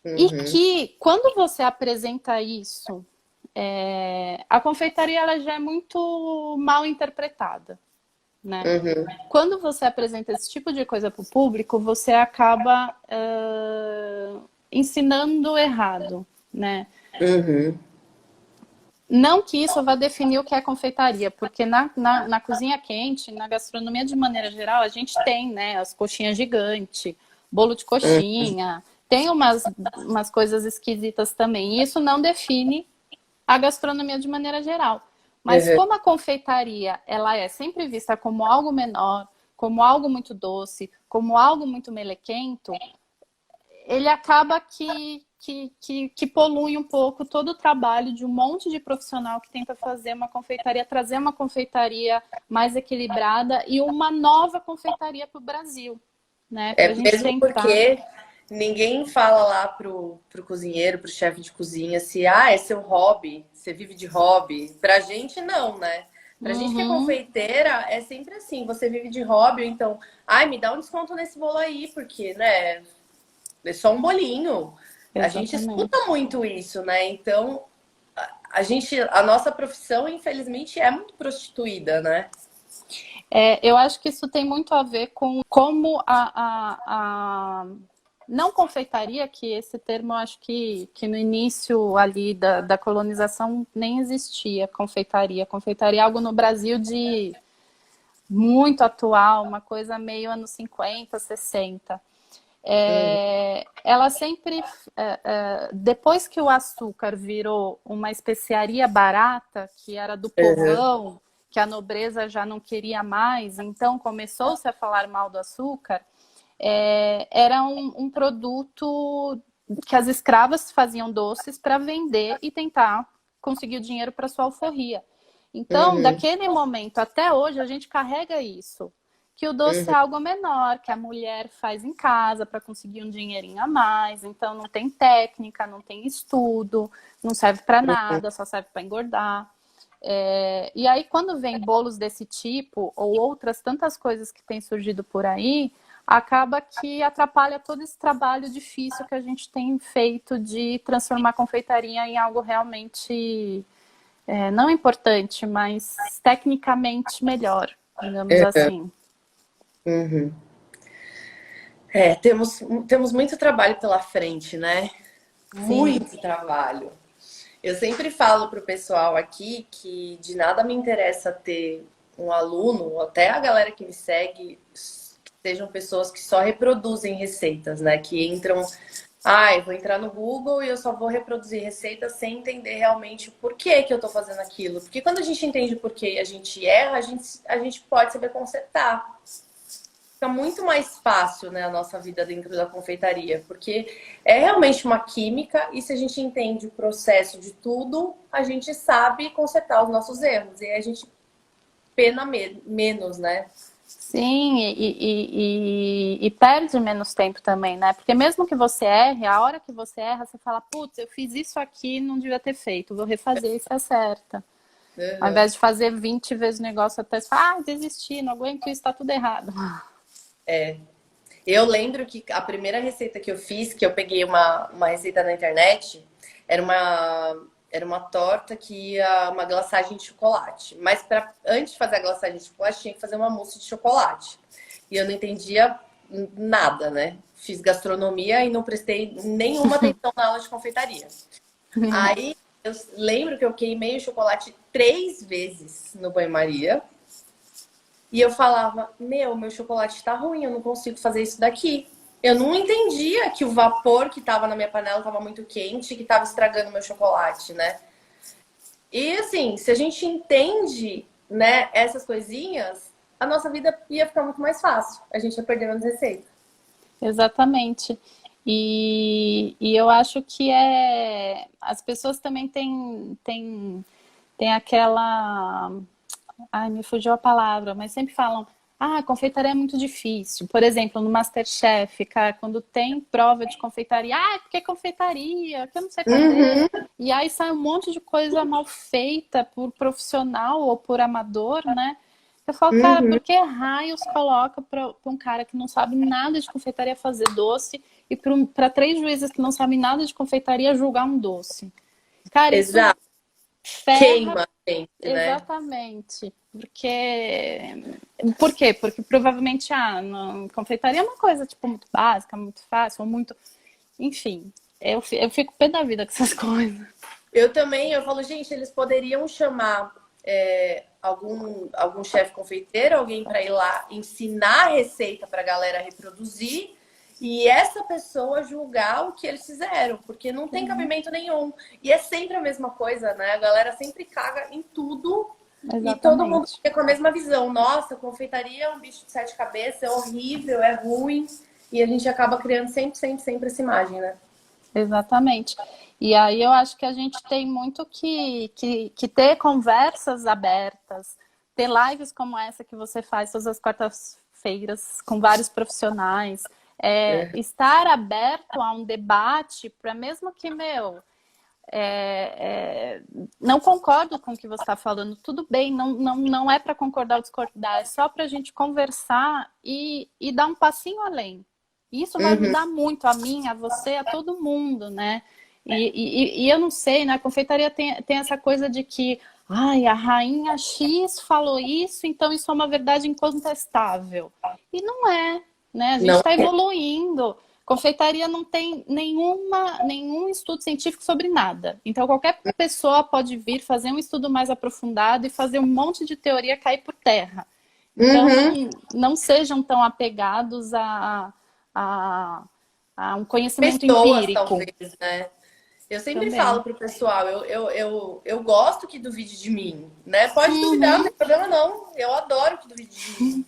[SPEAKER 2] E que, quando você apresenta isso, a confeitaria ela já é muito mal interpretada, né? Quando você apresenta esse tipo de coisa para o público, você acaba ensinando errado, né? Não que isso vá definir o que é confeitaria, porque na cozinha quente, na gastronomia de maneira geral, a gente tem, né, as coxinhas gigantes, bolo de coxinha, tem umas coisas esquisitas também. E isso não define a gastronomia de maneira geral. Mas como a confeitaria ela é sempre vista como algo menor, como algo muito doce, como algo muito melequento, ele acaba que polui um pouco todo o trabalho de um monte de profissional que tenta fazer uma confeitaria, trazer uma confeitaria mais equilibrada e uma nova confeitaria para o Brasil, né? Pra gente
[SPEAKER 3] mesmo
[SPEAKER 2] tentar.
[SPEAKER 3] Porque ninguém fala lá pro cozinheiro, pro chefe de cozinha, se é seu hobby, você vive de hobby. Pra gente, não, né? Pra gente que é confeiteira, é sempre assim, você vive de hobby, então, me dá um desconto nesse bolo aí, porque, né, é só um bolinho.
[SPEAKER 2] Exatamente.
[SPEAKER 3] A gente escuta muito isso, né? Então, a nossa profissão, infelizmente, é muito prostituída, né?
[SPEAKER 2] Eu acho que isso tem muito a ver com como não confeitaria, que esse termo eu acho que no início ali da colonização nem existia confeitaria. Confeitaria é algo no Brasil de muito atual, uma coisa meio anos 50, 60. Ela sempre, depois que o açúcar virou uma especiaria barata, que era do povão, que a nobreza já não queria mais, então começou-se a falar mal do açúcar, era um produto que as escravas faziam doces para vender e tentar conseguir o dinheiro para sua alforria. Então, daquele momento até hoje, a gente carrega isso. Que o doce é algo menor, que a mulher faz em casa para conseguir um dinheirinho a mais. Então, não tem técnica, não tem estudo, não serve para nada, só serve para engordar. E aí, quando vem bolos desse tipo, ou outras tantas coisas que têm surgido por aí, acaba que atrapalha todo esse trabalho difícil que a gente tem feito de transformar a confeitaria em algo realmente não importante, mas tecnicamente melhor, digamos assim.
[SPEAKER 3] Temos muito trabalho pela frente, né?
[SPEAKER 2] Sim.
[SPEAKER 3] Muito trabalho. Eu sempre falo pro pessoal aqui que de nada me interessa ter um aluno, ou até a galera que me segue, sejam pessoas que só reproduzem receitas, né? Que entram, eu vou entrar no Google e eu só vou reproduzir receitas sem entender realmente o porquê que eu tô fazendo aquilo. Porque quando a gente entende o porquê e a gente erra, a gente pode saber consertar. Fica muito mais fácil, né, a nossa vida dentro da confeitaria, porque é realmente uma química e se a gente entende o processo de tudo, a gente sabe consertar os nossos erros e aí a gente pena menos, né?
[SPEAKER 2] Sim, e perde menos tempo também, né? Porque mesmo que você erre, a hora que você erra, você fala, putz, eu fiz isso aqui, não devia ter feito, vou refazer e se acerta. Ao invés de fazer 20 vezes o negócio até você fala, desisti, não aguento isso, tá tudo errado.
[SPEAKER 3] Eu lembro que a primeira receita que eu fiz, que eu peguei uma receita na internet, Era uma torta que ia uma glaçagem de chocolate. Mas antes de fazer a glaçagem de chocolate, tinha que fazer uma mousse de chocolate. E eu não entendia nada, né? Fiz gastronomia e não prestei nenhuma atenção na aula de confeitaria. Aí eu lembro que eu queimei o chocolate 3 vezes no banho-maria. E eu falava, meu chocolate tá ruim, eu não consigo fazer isso daqui. Eu não entendia que o vapor que tava na minha panela tava muito quente, que tava estragando meu chocolate, né? E assim, se a gente entende, né, essas coisinhas, a nossa vida ia ficar muito mais fácil. A gente ia perder menos receita.
[SPEAKER 2] Exatamente. E eu acho que as pessoas também têm aquela... Ai, me fugiu a palavra, mas sempre falam, confeitaria é muito difícil. Por exemplo, no MasterChef, cara, quando tem prova de confeitaria, porque confeitaria, que eu não sei fazer. E aí sai um monte de coisa mal feita por profissional ou por amador, né? Eu falo, cara, por que raios coloca para um cara que não sabe nada de confeitaria fazer doce e para 3 juízes que não sabem nada de confeitaria julgar um doce? Cara,
[SPEAKER 3] Exato.
[SPEAKER 2] ferra.
[SPEAKER 3] Queima, gente, né?
[SPEAKER 2] Exatamente. Por quê? Porque provavelmente confeitaria é uma coisa tipo muito básica, muito fácil, ou muito... Enfim, eu fico pé da vida com essas coisas.
[SPEAKER 3] Eu também, eu falo, gente, eles poderiam chamar algum chefe confeiteiro, alguém para ir lá ensinar a receita para a galera reproduzir e essa pessoa julgar o que eles fizeram, porque não tem cabimento nenhum. E é sempre a mesma coisa, né? A galera sempre caga em tudo. Exatamente. E todo mundo fica com a mesma visão. Nossa, confeitaria é um bicho de 7 cabeças, é horrível, é ruim. E a gente acaba criando sempre essa imagem, né?
[SPEAKER 2] Exatamente. E aí eu acho que a gente tem muito que ter conversas abertas, ter lives como essa que você faz todas as quartas-feiras com vários profissionais, estar aberto a um debate para mesmo que, não concordo com o que você está falando, tudo bem, não é para concordar ou discordar, é só para a gente conversar e dar um passinho além. Isso vai mudar muito a mim, a você, a todo mundo, né? E eu não sei, né? A confeitaria tem essa coisa de que a rainha X falou isso, então isso é uma verdade incontestável. E não é, né? A gente está evoluindo. Confeitaria não tem nenhum estudo científico sobre nada. Então qualquer pessoa pode vir fazer um estudo mais aprofundado e fazer um monte de teoria cair por terra. Então não sejam tão apegados a um conhecimento empírico.
[SPEAKER 3] Talvez, né? Eu sempre falo pro pessoal, eu gosto que duvide de mim, né? Pode duvidar, não tem problema não. Eu adoro que duvide de mim.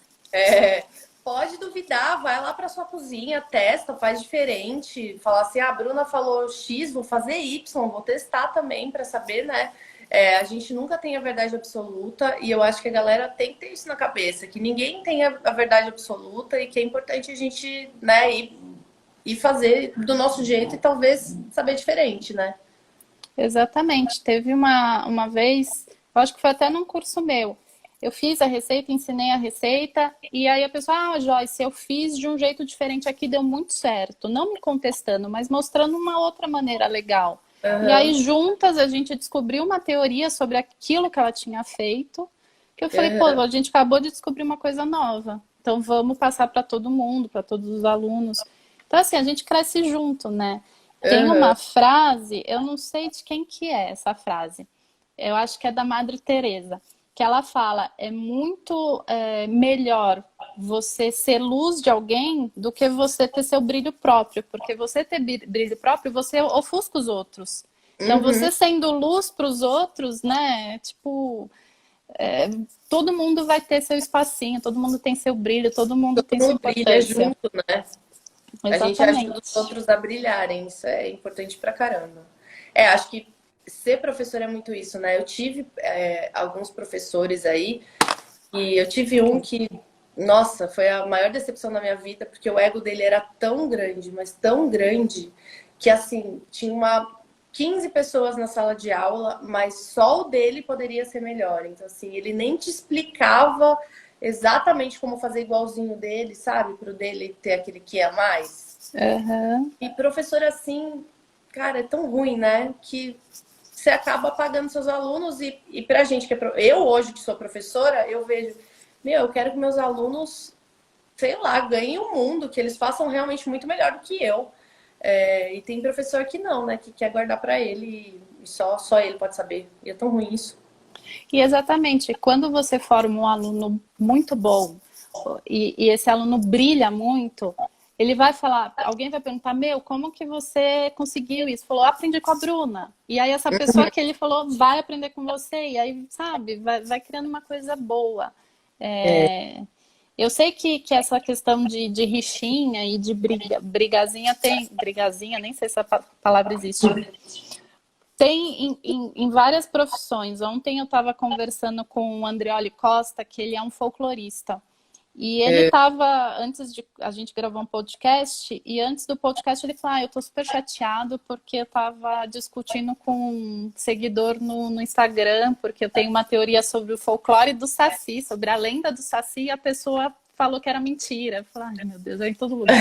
[SPEAKER 3] Pode duvidar, vai lá pra sua cozinha, testa, faz diferente. Falar assim, a Bruna falou X, vou fazer Y, vou testar também pra saber, né? A gente nunca tem a verdade absoluta e eu acho que a galera tem que ter isso na cabeça, que ninguém tem a verdade absoluta e que é importante a gente, né, ir fazer do nosso jeito e talvez saber diferente, né?
[SPEAKER 2] Exatamente. Teve uma vez, eu acho que foi até num curso meu, eu fiz a receita, ensinei a receita e aí a pessoa, Joyce, eu fiz de um jeito diferente aqui, deu muito certo. Não me contestando, mas mostrando uma outra maneira legal. E aí, juntas, a gente descobriu uma teoria sobre aquilo que ela tinha feito, que eu falei, a gente acabou de descobrir uma coisa nova. Então, vamos passar para todo mundo, para todos os alunos. Então, assim, a gente cresce junto, né? Tem uma frase, eu não sei de quem que é essa frase. Eu acho que é da Madre Teresa, que ela fala, é muito melhor você ser luz de alguém do que você ter seu brilho próprio. Porque você ter brilho próprio, você ofusca os outros. Então, você sendo luz para os outros, né? Tipo, todo mundo vai ter seu espacinho, todo mundo tem seu brilho, todo mundo tem sua importância.
[SPEAKER 3] Junto, né?
[SPEAKER 2] Exatamente.
[SPEAKER 3] A gente ajuda os outros a brilharem, isso é importante pra caramba. Acho que ser professor é muito isso, né? Eu tive alguns professores aí e eu tive um que, nossa, foi a maior decepção da minha vida, porque o ego dele era tão grande, mas tão grande, que assim, tinha 15 pessoas na sala de aula, mas só o dele poderia ser melhor. Então, assim, ele nem te explicava exatamente como fazer igualzinho dele, sabe? Pro dele ter aquele que é a mais. E professor assim, cara, é tão ruim, né? Que você acaba pagando seus alunos e pra gente que eu hoje que sou professora, eu vejo, eu quero que meus alunos, sei lá, ganhem o mundo, que eles façam realmente muito melhor do que eu. E tem professor que não, né? Que quer guardar pra ele e só ele pode saber. E é tão ruim isso.
[SPEAKER 2] E exatamente, quando você forma um aluno muito bom e esse aluno brilha muito, ele vai falar, alguém vai perguntar, como que você conseguiu isso? Falou, aprendi com a Bruna. E aí essa pessoa que ele falou, vai aprender com você. E aí, sabe, vai criando uma coisa boa. Eu sei que essa questão de rixinha e de brigazinha, nem sei se essa palavra existe. Tem em várias profissões. Ontem eu estava conversando com o Andreoli Costa, que ele é um folclorista. E ele estava, a gente gravou um podcast, e antes do podcast ele falou, eu tô super chateado porque eu estava discutindo com um seguidor no Instagram, porque eu tenho uma teoria sobre o folclore do Saci, sobre a lenda do Saci, e a pessoa falou que era mentira. Eu falei, ai meu Deus, é em todo lugar.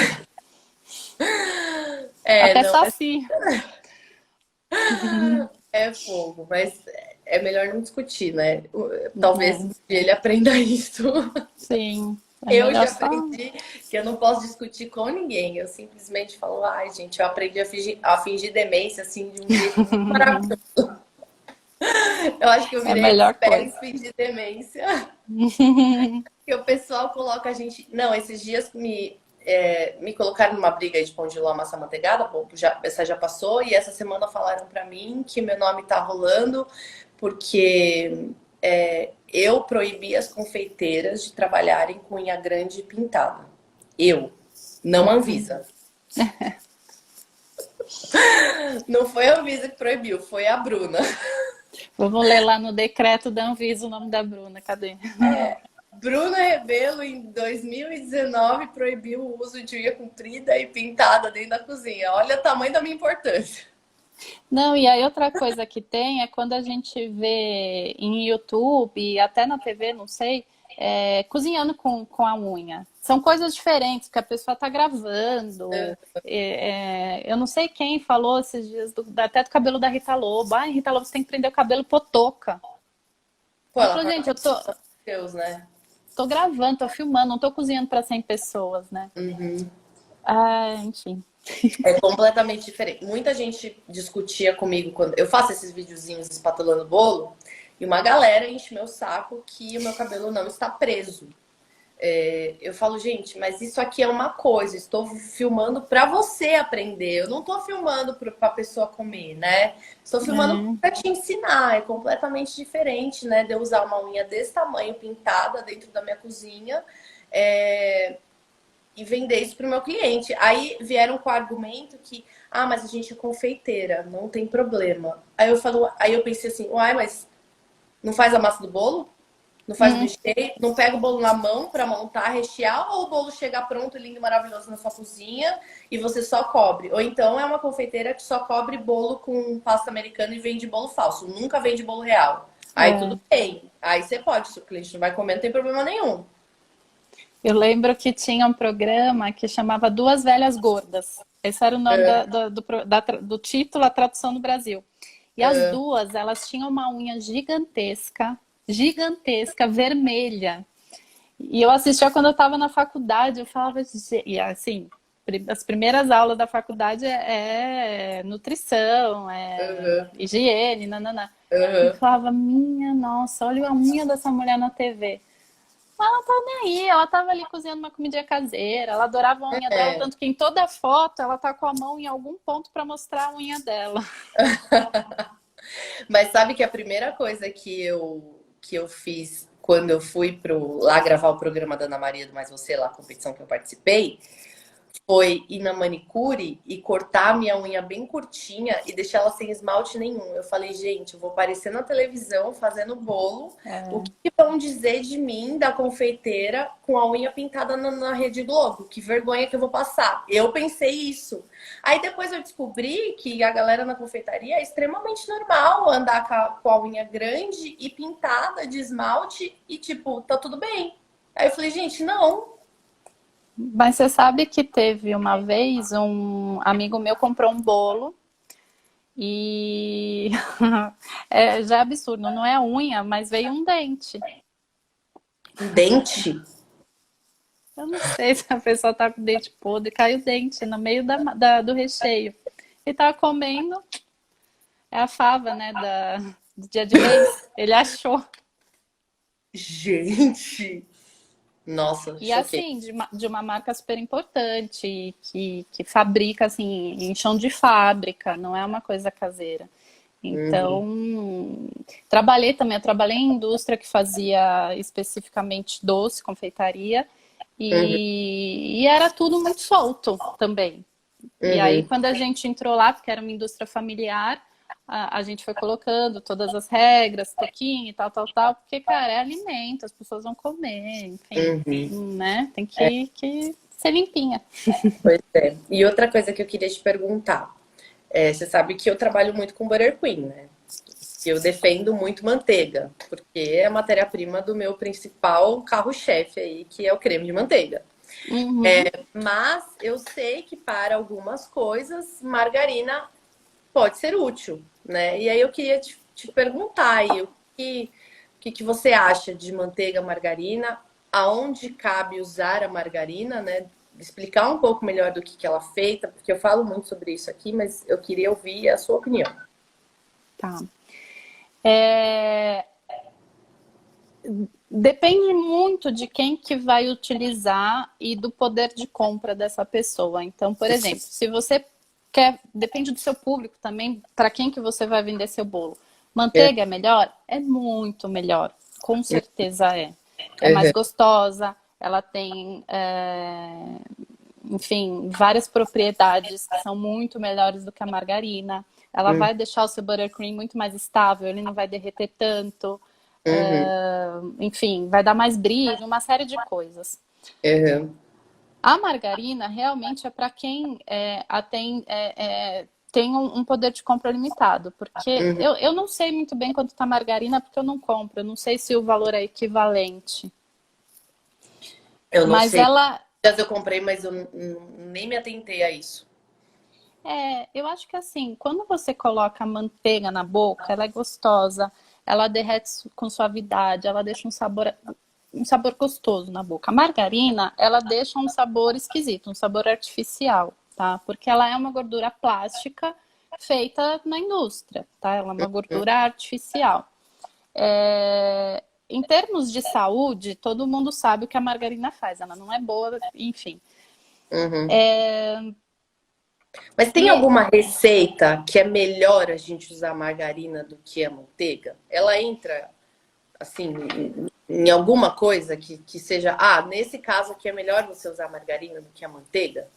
[SPEAKER 2] Até Saci.
[SPEAKER 3] É fogo, mas é melhor não discutir, né? Talvez ele aprenda isso.
[SPEAKER 2] Sim.
[SPEAKER 3] Eu já aprendi que eu não posso discutir com ninguém. Eu simplesmente falo, ai, gente, eu aprendi a fingir demência, assim, de um jeito muito maravilhoso. Eu acho que eu virei expert em fingir demência. E o pessoal coloca a gente... Não, esses dias me colocaram numa briga aí de pão de ló, massa manteigada. Bom, essa já passou. E essa semana falaram pra mim que meu nome tá rolando porque... eu proibi as confeiteiras de trabalharem com unha grande e pintada. Não a Anvisa. Não foi a Anvisa que proibiu, foi a Bruna.
[SPEAKER 2] Vamos ler lá no decreto da Anvisa o nome da Bruna, cadê?
[SPEAKER 3] Bruna Rebelo, em 2019, proibiu o uso de unha comprida e pintada dentro da cozinha. Olha o tamanho da minha importância.
[SPEAKER 2] Não, e aí outra coisa que tem é quando a gente vê em YouTube e até na TV, não sei, cozinhando com a unha. São coisas diferentes, que a pessoa tá gravando. Eu não sei quem falou esses dias, até do cabelo da Rita Lobo. Ah, Rita Lobo, você tem que prender o cabelo por touca.
[SPEAKER 3] Pô,
[SPEAKER 2] eu falei, gente, eu tô...
[SPEAKER 3] Deus, né?
[SPEAKER 2] Tô gravando, tô filmando, não tô cozinhando para 100 pessoas, né? Enfim.
[SPEAKER 3] É completamente diferente. Muita gente discutia comigo quando eu faço esses videozinhos espatulando bolo e uma galera enche meu saco que o meu cabelo não está preso. Eu falo, gente, mas isso aqui é uma coisa, estou filmando para você aprender, eu não estou filmando para a pessoa comer, né? Estou filmando para te ensinar, é completamente diferente, né? De eu usar uma unha desse tamanho pintada dentro da minha cozinha e vender isso para o meu cliente. Aí vieram com o argumento que, mas a gente é confeiteira, não tem problema. Aí eu pensei assim, mas não faz a massa do bolo? Não faz o recheio? Não pega o bolo na mão para montar, rechear? Ou o bolo chega pronto, lindo e maravilhoso na sua cozinha e você só cobre? Ou então é uma confeiteira que só cobre bolo com pasta americana e vende bolo falso. Nunca vende bolo real. Aí tudo bem. Aí você pode, se o cliente não vai comer, não tem problema nenhum.
[SPEAKER 2] Eu lembro que tinha um programa que chamava Duas Velhas Gordas. Esse era o nome do título, a tradução no Brasil. E as duas, elas tinham uma unha gigantesca, vermelha. E eu assistia quando eu estava na faculdade, eu falava, e assim, as primeiras aulas da faculdade é nutrição, higiene, nananã. Eu falava, minha nossa, olha a unha dessa mulher na TV. Mas ela tá nem aí, ela tava ali cozinhando uma comidinha caseira, ela adorava a unha dela, tanto que em toda foto ela tá com a mão em algum ponto para mostrar a unha dela.
[SPEAKER 3] Mas sabe que a primeira coisa que eu fiz quando eu fui lá gravar o programa da Ana Maria do Mais Você, lá a competição que eu participei, foi ir na manicure e cortar a minha unha bem curtinha e deixar ela sem esmalte nenhum. Eu falei, gente, eu vou aparecer na televisão fazendo bolo. O que vão dizer de mim, da confeiteira, com a unha pintada na Rede Globo? Que vergonha que eu vou passar. Eu pensei isso. Aí depois eu descobri que a galera na confeitaria é extremamente normal andar com a unha grande e pintada de esmalte e tipo, tá tudo bem. Aí eu falei, gente, não.
[SPEAKER 2] Mas você sabe que teve uma vez um amigo meu comprou um bolo E já é absurdo, não é unha, mas veio um dente.
[SPEAKER 3] Um dente?
[SPEAKER 2] Eu não sei se a pessoa tá com o dente podre, caiu o dente no meio do recheio. E tava comendo, é a fava, né, do Dia de Reis. Ele achou.
[SPEAKER 3] Gente! Nossa,
[SPEAKER 2] E
[SPEAKER 3] choquei.
[SPEAKER 2] assim, de uma marca super importante, que fabrica assim, em chão de fábrica, não é uma coisa caseira.
[SPEAKER 3] Uhum,
[SPEAKER 2] Então, trabalhei também, eu trabalhei em indústria que fazia especificamente doce, confeitaria,
[SPEAKER 3] uhum,
[SPEAKER 2] e era tudo muito solto também. E aí,
[SPEAKER 3] uhum.
[SPEAKER 2] quando a gente entrou lá, porque era uma indústria familiar, a gente foi colocando todas as regras, toquinho e tal, tal, tal, porque, cara, é alimento, as pessoas vão comer, enfim,
[SPEAKER 3] Uhum.
[SPEAKER 2] né? Tem que ser limpinha.
[SPEAKER 3] Pois é. E outra coisa que eu queria te perguntar. Você sabe que eu trabalho muito com Butter Queen, né? Que eu defendo muito manteiga, porque é a matéria-prima do meu principal carro-chefe aí, que é o creme de manteiga.
[SPEAKER 2] Uhum.
[SPEAKER 3] Mas eu sei que para algumas coisas, margarina pode ser útil, né? E aí eu queria te perguntar aí, que você acha de manteiga margarina? Aonde cabe usar a margarina, né? Explicar um pouco melhor do que ela é feita, porque eu falo muito sobre isso aqui, mas eu queria ouvir a sua opinião.
[SPEAKER 2] Tá. É, depende muito de quem que vai utilizar e do poder de compra dessa pessoa. Então, por exemplo, se você quer, depende do seu público também, para quem que você vai vender seu bolo.
[SPEAKER 3] É,
[SPEAKER 2] Manteiga é melhor? É muito melhor, com certeza é. É mais
[SPEAKER 3] é,
[SPEAKER 2] gostosa, ela tem, enfim, várias propriedades que são muito melhores do que a margarina. Ela
[SPEAKER 3] uhum,
[SPEAKER 2] vai deixar o seu buttercream muito mais estável, ele não vai derreter tanto.
[SPEAKER 3] uhum,
[SPEAKER 2] Enfim, vai dar mais brilho, uma série de coisas.
[SPEAKER 3] uhum,
[SPEAKER 2] A margarina realmente é para quem tem um poder de compra limitado, porque
[SPEAKER 3] uhum.
[SPEAKER 2] eu não sei muito bem quanto está a margarina, porque eu não compro, eu não sei se o valor é equivalente.
[SPEAKER 3] Eu não
[SPEAKER 2] Mas
[SPEAKER 3] sei.
[SPEAKER 2] ela,
[SPEAKER 3] Eu comprei, mas eu nem me atentei a isso.
[SPEAKER 2] eu acho que assim, quando você coloca a manteiga na boca, ela é gostosa, ela derrete com suavidade, ela deixa um sabor gostoso na boca. A margarina, ela deixa um sabor esquisito, um sabor artificial, tá? Porque ela é uma gordura plástica feita na indústria, tá? Ela é uma
[SPEAKER 3] Uhum,
[SPEAKER 2] gordura artificial. Em termos de saúde, todo mundo sabe o que a margarina faz. Ela não é boa, enfim.
[SPEAKER 3] uhum. Mas tem
[SPEAKER 2] E
[SPEAKER 3] alguma receita que é melhor a gente usar margarina do que a manteiga? Ela entra, assim, em alguma coisa que seja, nesse caso aqui é melhor você usar margarina do que a manteiga?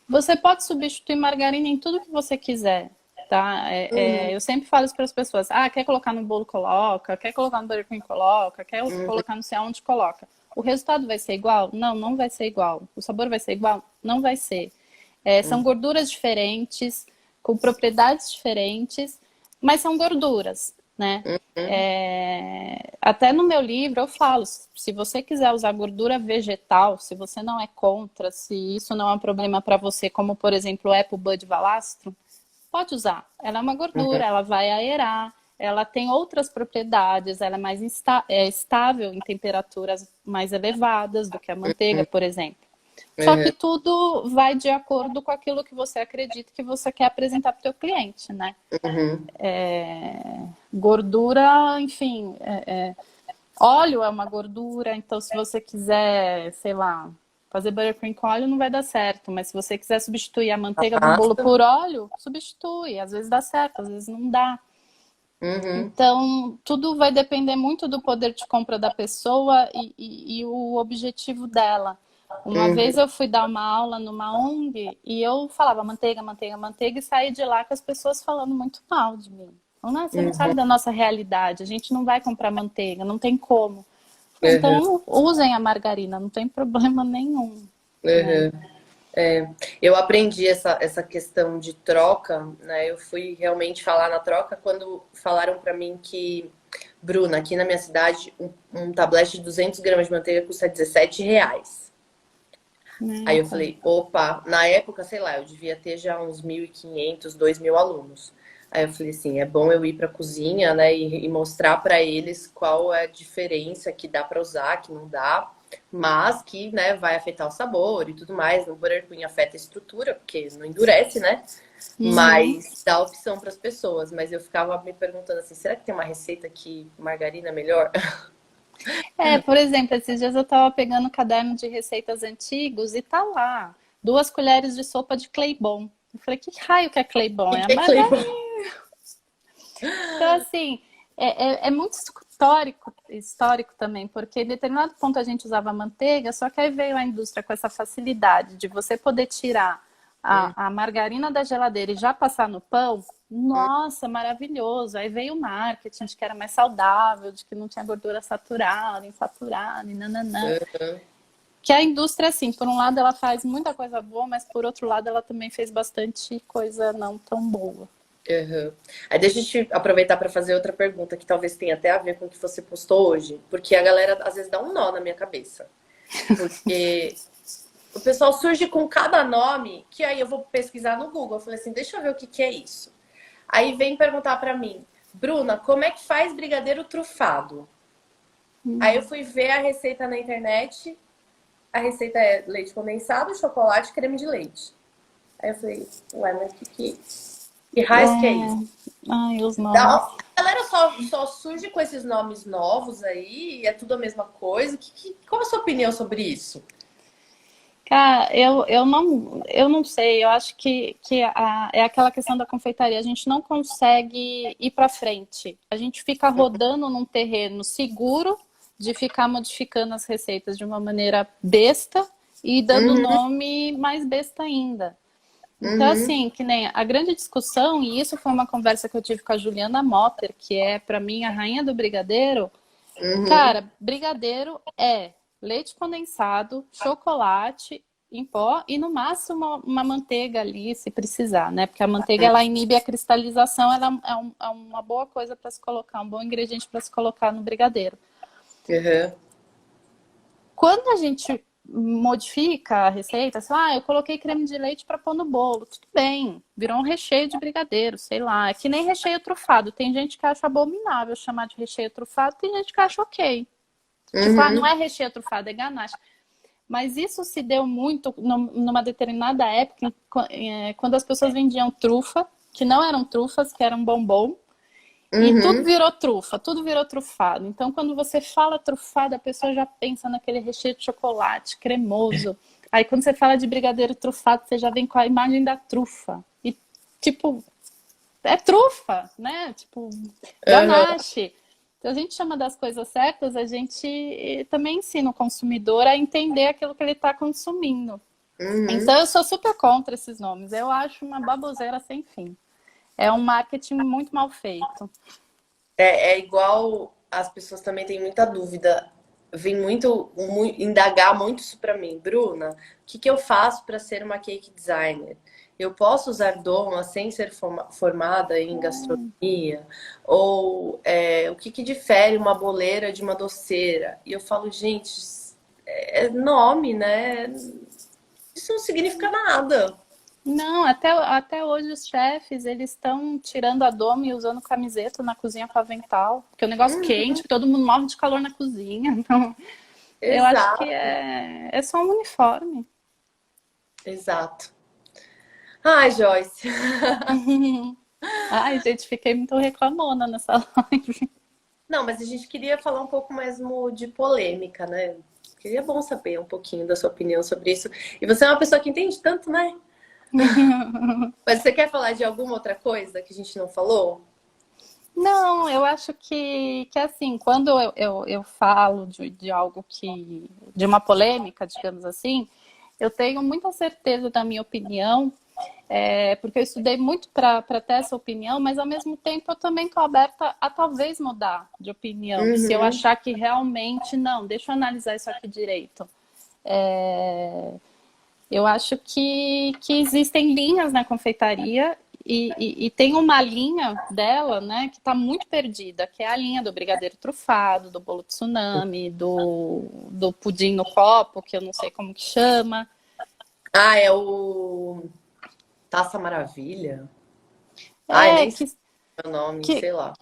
[SPEAKER 2] você pode substituir margarina em tudo que você quiser, tá?
[SPEAKER 3] Uhum,
[SPEAKER 2] Eu sempre falo isso para as pessoas. Quer colocar no bolo, coloca. Quer colocar no buttercream, coloca. Quer
[SPEAKER 3] uhum,
[SPEAKER 2] colocar não sei aonde, coloca. O resultado vai ser igual? Não, não vai ser igual. O sabor vai ser igual? Não vai ser. São
[SPEAKER 3] uhum,
[SPEAKER 2] gorduras diferentes, com propriedades diferentes, mas são gorduras, né?
[SPEAKER 3] uhum,
[SPEAKER 2] Até no meu livro eu falo, se você quiser usar gordura vegetal, se você não é contra, se isso não é um problema para você, como por exemplo o Apple Bud Valastro, pode usar. Ela é uma
[SPEAKER 3] uhum,
[SPEAKER 2] gordura, ela vai aerar, ela tem outras propriedades, ela é mais estável em temperaturas mais elevadas do que a manteiga, por exemplo. Só que
[SPEAKER 3] uhum,
[SPEAKER 2] tudo vai de acordo com aquilo que você acredita que você quer apresentar para o seu cliente, né?
[SPEAKER 3] uhum,
[SPEAKER 2] Gordura, enfim, óleo é uma gordura, então se você quiser, sei lá, fazer buttercream com óleo não vai dar certo, mas se você quiser substituir a manteiga do bolo
[SPEAKER 3] massa,
[SPEAKER 2] por óleo, substitui. Às vezes dá certo, às vezes não dá.
[SPEAKER 3] uhum,
[SPEAKER 2] Então, tudo vai depender muito do poder de compra da pessoa e o objetivo dela. Uma vez
[SPEAKER 3] uhum,
[SPEAKER 2] eu fui dar uma aula numa ONG e eu falava manteiga, manteiga, manteiga e saí de lá com as pessoas falando muito mal de mim. Falando, você não sabe
[SPEAKER 3] uhum,
[SPEAKER 2] da nossa realidade, a gente não vai comprar manteiga, não tem como. Falei,
[SPEAKER 3] uhum,
[SPEAKER 2] então, usem a margarina, não tem problema nenhum, né?
[SPEAKER 3] uhum. Eu aprendi essa questão de troca, né? Eu fui realmente falar na troca quando falaram para mim que, Bruna, aqui na minha cidade, um tablete de 200 gramas de manteiga custa R$ 17. Aí eu
[SPEAKER 2] Então,
[SPEAKER 3] falei, opa, na época, sei lá, eu devia ter já uns 1.500, 2.000 alunos. Aí eu falei assim, é bom eu ir para a cozinha, né, e mostrar para eles qual é a diferença que dá para usar, que não dá, mas que, né, vai afetar o sabor e tudo mais. No Burger Queen afeta a estrutura, porque não endurece, né?
[SPEAKER 2] Uhum.
[SPEAKER 3] Mas dá opção para as pessoas. Mas eu ficava me perguntando assim, será que tem uma receita que margarina é melhor?
[SPEAKER 2] Por exemplo, esses dias eu tava pegando um caderno de receitas antigos e tá lá, 2 colheres de sopa de Claybon. Eu falei, que raio que é Claybon? É a
[SPEAKER 3] Que é Clay?
[SPEAKER 2] margarina. Então, assim, é muito histórico também, porque em determinado ponto a gente usava manteiga, só que aí veio a indústria com essa facilidade de você poder tirar a margarina da geladeira e já passar no pão. Nossa, maravilhoso. Aí veio o marketing de que era mais saudável, de que não tinha gordura saturada, insaturada e nananã. Que a indústria, assim, por um lado ela faz muita coisa boa, mas por outro lado ela também fez bastante coisa não tão boa.
[SPEAKER 3] Uhum. Aí deixa eu te aproveitar para fazer outra pergunta que talvez tenha até a ver com o que você postou hoje, porque a galera às vezes dá um nó na minha cabeça. Porque o pessoal surge com cada nome que aí eu vou pesquisar no Google. Eu falei assim, deixa eu ver o que que é isso. Aí vem perguntar para mim, Bruna, como é que faz brigadeiro trufado? Aí eu fui ver a receita na internet. A receita é leite condensado, chocolate e creme de leite. Aí eu falei, ué, mas que raios que é isso?
[SPEAKER 2] Ai, os nomes.
[SPEAKER 3] A galera só surge com esses nomes novos aí, é tudo a mesma coisa. Qual a sua opinião sobre isso?
[SPEAKER 2] Cara, eu não sei, eu acho que é aquela questão da confeitaria, a gente não consegue ir para frente. A gente fica rodando num terreno seguro de ficar modificando as receitas de uma maneira besta e dando nome mais besta ainda. Então, assim, que nem a grande discussão, e isso foi uma conversa que eu tive com a Juliana Motter, que é, para mim, a rainha do brigadeiro. Cara, brigadeiro é leite condensado, chocolate em pó e, no máximo, uma manteiga ali, se precisar, né? Porque a manteiga, ela inibe a cristalização, ela é uma boa coisa para se colocar, um bom ingrediente para se colocar no brigadeiro.
[SPEAKER 3] Uhum.
[SPEAKER 2] Quando a gente modifica a receita, assim, eu coloquei creme de leite para pôr no bolo, tudo bem, virou um recheio de brigadeiro, sei lá, é que nem recheio trufado, tem gente que acha abominável chamar de recheio trufado, tem gente que acha ok. Tipo, não é recheio trufado, é ganache. Mas isso se deu muito numa determinada época, quando as pessoas vendiam trufa, que não eram trufas, que eram bombom, e tudo virou trufa, tudo virou trufado. Então, quando você fala trufado, a pessoa já pensa naquele recheio de chocolate cremoso. Aí, quando você fala de brigadeiro trufado, você já vem com a imagem da trufa. E, tipo, é trufa, né? Tipo, ganache. Então, a gente chama das coisas certas, a gente também ensina o consumidor a entender aquilo que ele está consumindo. Então, eu sou super contra esses nomes. Eu acho uma baboseira sem fim. É um marketing muito mal feito.
[SPEAKER 3] É igual as pessoas também têm muita dúvida. Vem indagar muito isso para mim. Bruna, o que eu faço para ser uma cake designer? Eu posso usar doma sem ser formada em gastronomia? Ou o que difere uma boleira de uma doceira? E eu falo, gente, é nome, né? Isso não significa nada.
[SPEAKER 2] Não, até hoje os chefes, eles estão tirando a doma e usando camiseta na cozinha com avental. Porque é um negócio quente, todo mundo morre de calor na cozinha. Então, eu acho que
[SPEAKER 3] Exato,
[SPEAKER 2] é só um uniforme.
[SPEAKER 3] exato. Ai, Joyce.
[SPEAKER 2] Ai, gente, fiquei muito reclamona nessa live.
[SPEAKER 3] Não, mas a gente queria falar um pouco mesmo de polêmica, né? Seria bom saber um pouquinho da sua opinião sobre isso. E você é uma pessoa que entende tanto, né? Mas você quer falar de alguma outra coisa que a gente não falou?
[SPEAKER 2] Não, eu acho que assim, quando eu falo de algo de uma polêmica, digamos assim, eu tenho muita certeza da minha opinião, porque eu estudei muito para ter essa opinião, mas ao mesmo tempo eu também estou aberta a talvez mudar de opinião, se eu achar que realmente, não, deixa eu analisar isso aqui direito. Eu acho que existem linhas na confeitaria e tem uma linha dela, né, que está muito perdida, que é a linha do brigadeiro trufado, do bolo tsunami, do pudim no copo, que eu não sei como que chama.
[SPEAKER 3] Ah, é o Taça Maravilha? Ai, nem sei. o nome,
[SPEAKER 2] Que-
[SPEAKER 3] sei lá.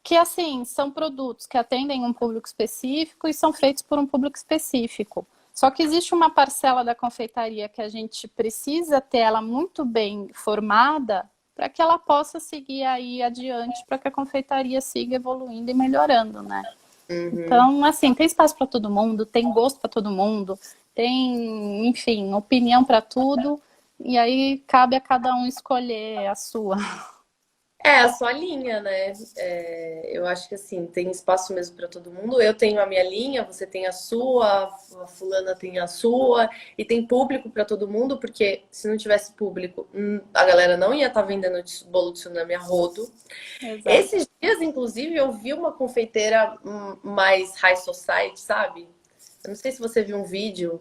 [SPEAKER 2] Que, assim, são produtos que atendem um público específico e são feitos por um público específico. Só que existe uma parcela da confeitaria que a gente precisa ter ela muito bem formada para que ela possa seguir aí adiante, para que a confeitaria siga evoluindo e melhorando, né? Então, assim, tem espaço para todo mundo, tem gosto para todo mundo, tem, enfim, opinião para tudo, e aí cabe a cada um escolher a sua.
[SPEAKER 3] É, a sua linha, né? Eu acho que assim, tem espaço mesmo para todo mundo. Eu tenho a minha linha, você tem a sua, a fulana tem a sua, e tem público para todo mundo, porque se não tivesse público, a galera não ia estar vendendo bolo de tsunami a rodo.
[SPEAKER 2] Exato.
[SPEAKER 3] Esses dias, inclusive, eu vi uma confeiteira mais high society, sabe? Eu não sei se você viu um vídeo.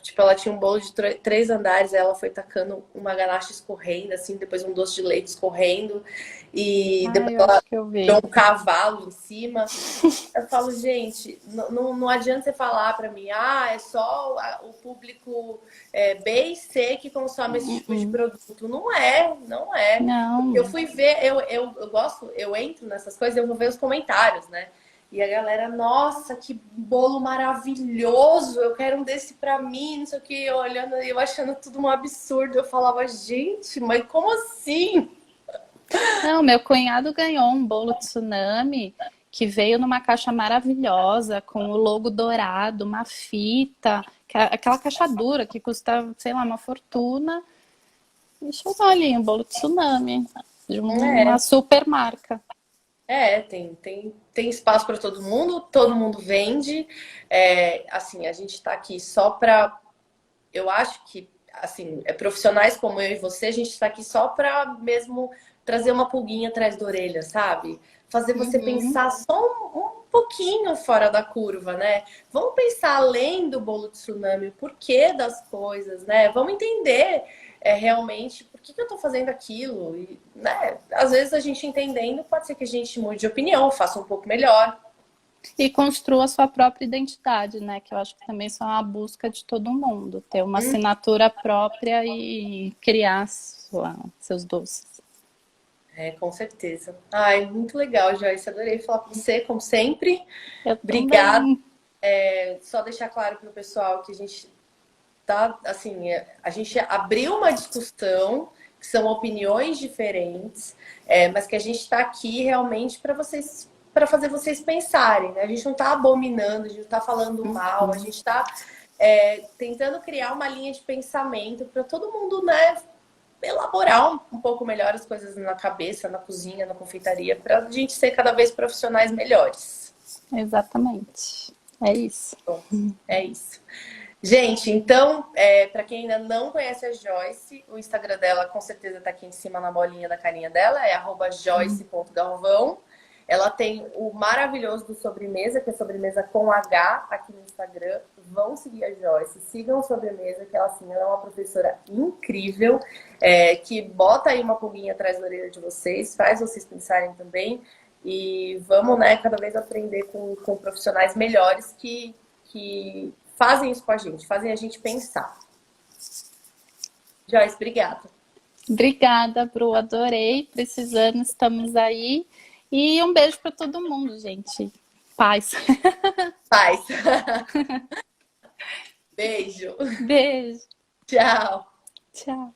[SPEAKER 3] Tipo, ela tinha um bolo de 3 andares, aí ela foi tacando uma ganache escorrendo, assim, depois um doce de leite escorrendo, e depois
[SPEAKER 2] Eu
[SPEAKER 3] ela
[SPEAKER 2] acho que eu vi.
[SPEAKER 3] tirou um cavalo em cima. Eu falo, gente, não adianta você falar pra mim, é só o público B e C que consome esse tipo de produto. Não é, não é.
[SPEAKER 2] Não.
[SPEAKER 3] Eu fui ver, eu gosto, eu entro nessas coisas, eu vou ver os comentários, né? E a galera, nossa, que bolo maravilhoso, eu quero um desse pra mim, não sei o que, eu olhando e eu achando tudo um absurdo. Eu falava, gente, mas como assim?
[SPEAKER 2] Não, meu cunhado ganhou um bolo tsunami que veio numa caixa maravilhosa, com o logo dourado, uma fita, aquela caixa dura que custa, sei lá, uma fortuna. E chegou ali um bolo tsunami, de uma super marca.
[SPEAKER 3] Tem espaço para todo mundo vende. Assim, a gente tá aqui só para. Eu acho que, assim, profissionais como eu e você, a gente está aqui só para mesmo trazer uma pulguinha atrás da orelha, sabe? Fazer você pensar só um pouquinho fora da curva, né? Vamos pensar além do bolo tsunami, o porquê das coisas, né? Vamos entender realmente por que eu tô fazendo aquilo. E, né? Às vezes a gente entendendo, pode ser que a gente mude de opinião, faça um pouco melhor.
[SPEAKER 2] E construa a sua própria identidade, né? Que eu acho que também isso é uma busca de todo mundo. Ter uma assinatura própria e criar seus doces.
[SPEAKER 3] Com certeza. Ai, muito legal, Joyce. Adorei falar com você, como sempre.
[SPEAKER 2] Eu
[SPEAKER 3] Obrigada.
[SPEAKER 2] também.
[SPEAKER 3] Só deixar claro para o pessoal que a gente tá, assim, a gente abriu uma discussão, que são opiniões diferentes, mas que a gente está aqui realmente para vocês, para fazer vocês pensarem, né? A gente não está abominando, a gente não está falando mal, a gente está tentando criar uma linha de pensamento para todo mundo, né? Elaborar um pouco melhor as coisas na cabeça, na cozinha, na confeitaria, para a gente ser cada vez profissionais melhores.
[SPEAKER 2] Exatamente. É isso.
[SPEAKER 3] Bom, é isso. Gente, então, para quem ainda não conhece a Joyce, o Instagram dela com certeza tá aqui em cima na bolinha da carinha dela, é @joyce.galvão. Ela tem o maravilhoso do Sobremesa, que é Sobremesa com H aqui no Instagram. Vão seguir a Joyce, sigam o Sobremesa, que ela, assim, ela é uma professora incrível, que bota aí uma pulguinha atrás da orelha de vocês, faz vocês pensarem também. E vamos, né, cada vez aprender com profissionais melhores que fazem isso com a gente, fazem a gente pensar. Joyce, obrigada.
[SPEAKER 2] Obrigada, Bru. Adorei. Precisando, estamos aí. E um beijo para todo mundo, gente. Paz.
[SPEAKER 3] Paz. Beijo.
[SPEAKER 2] Beijo.
[SPEAKER 3] Tchau.
[SPEAKER 2] Tchau.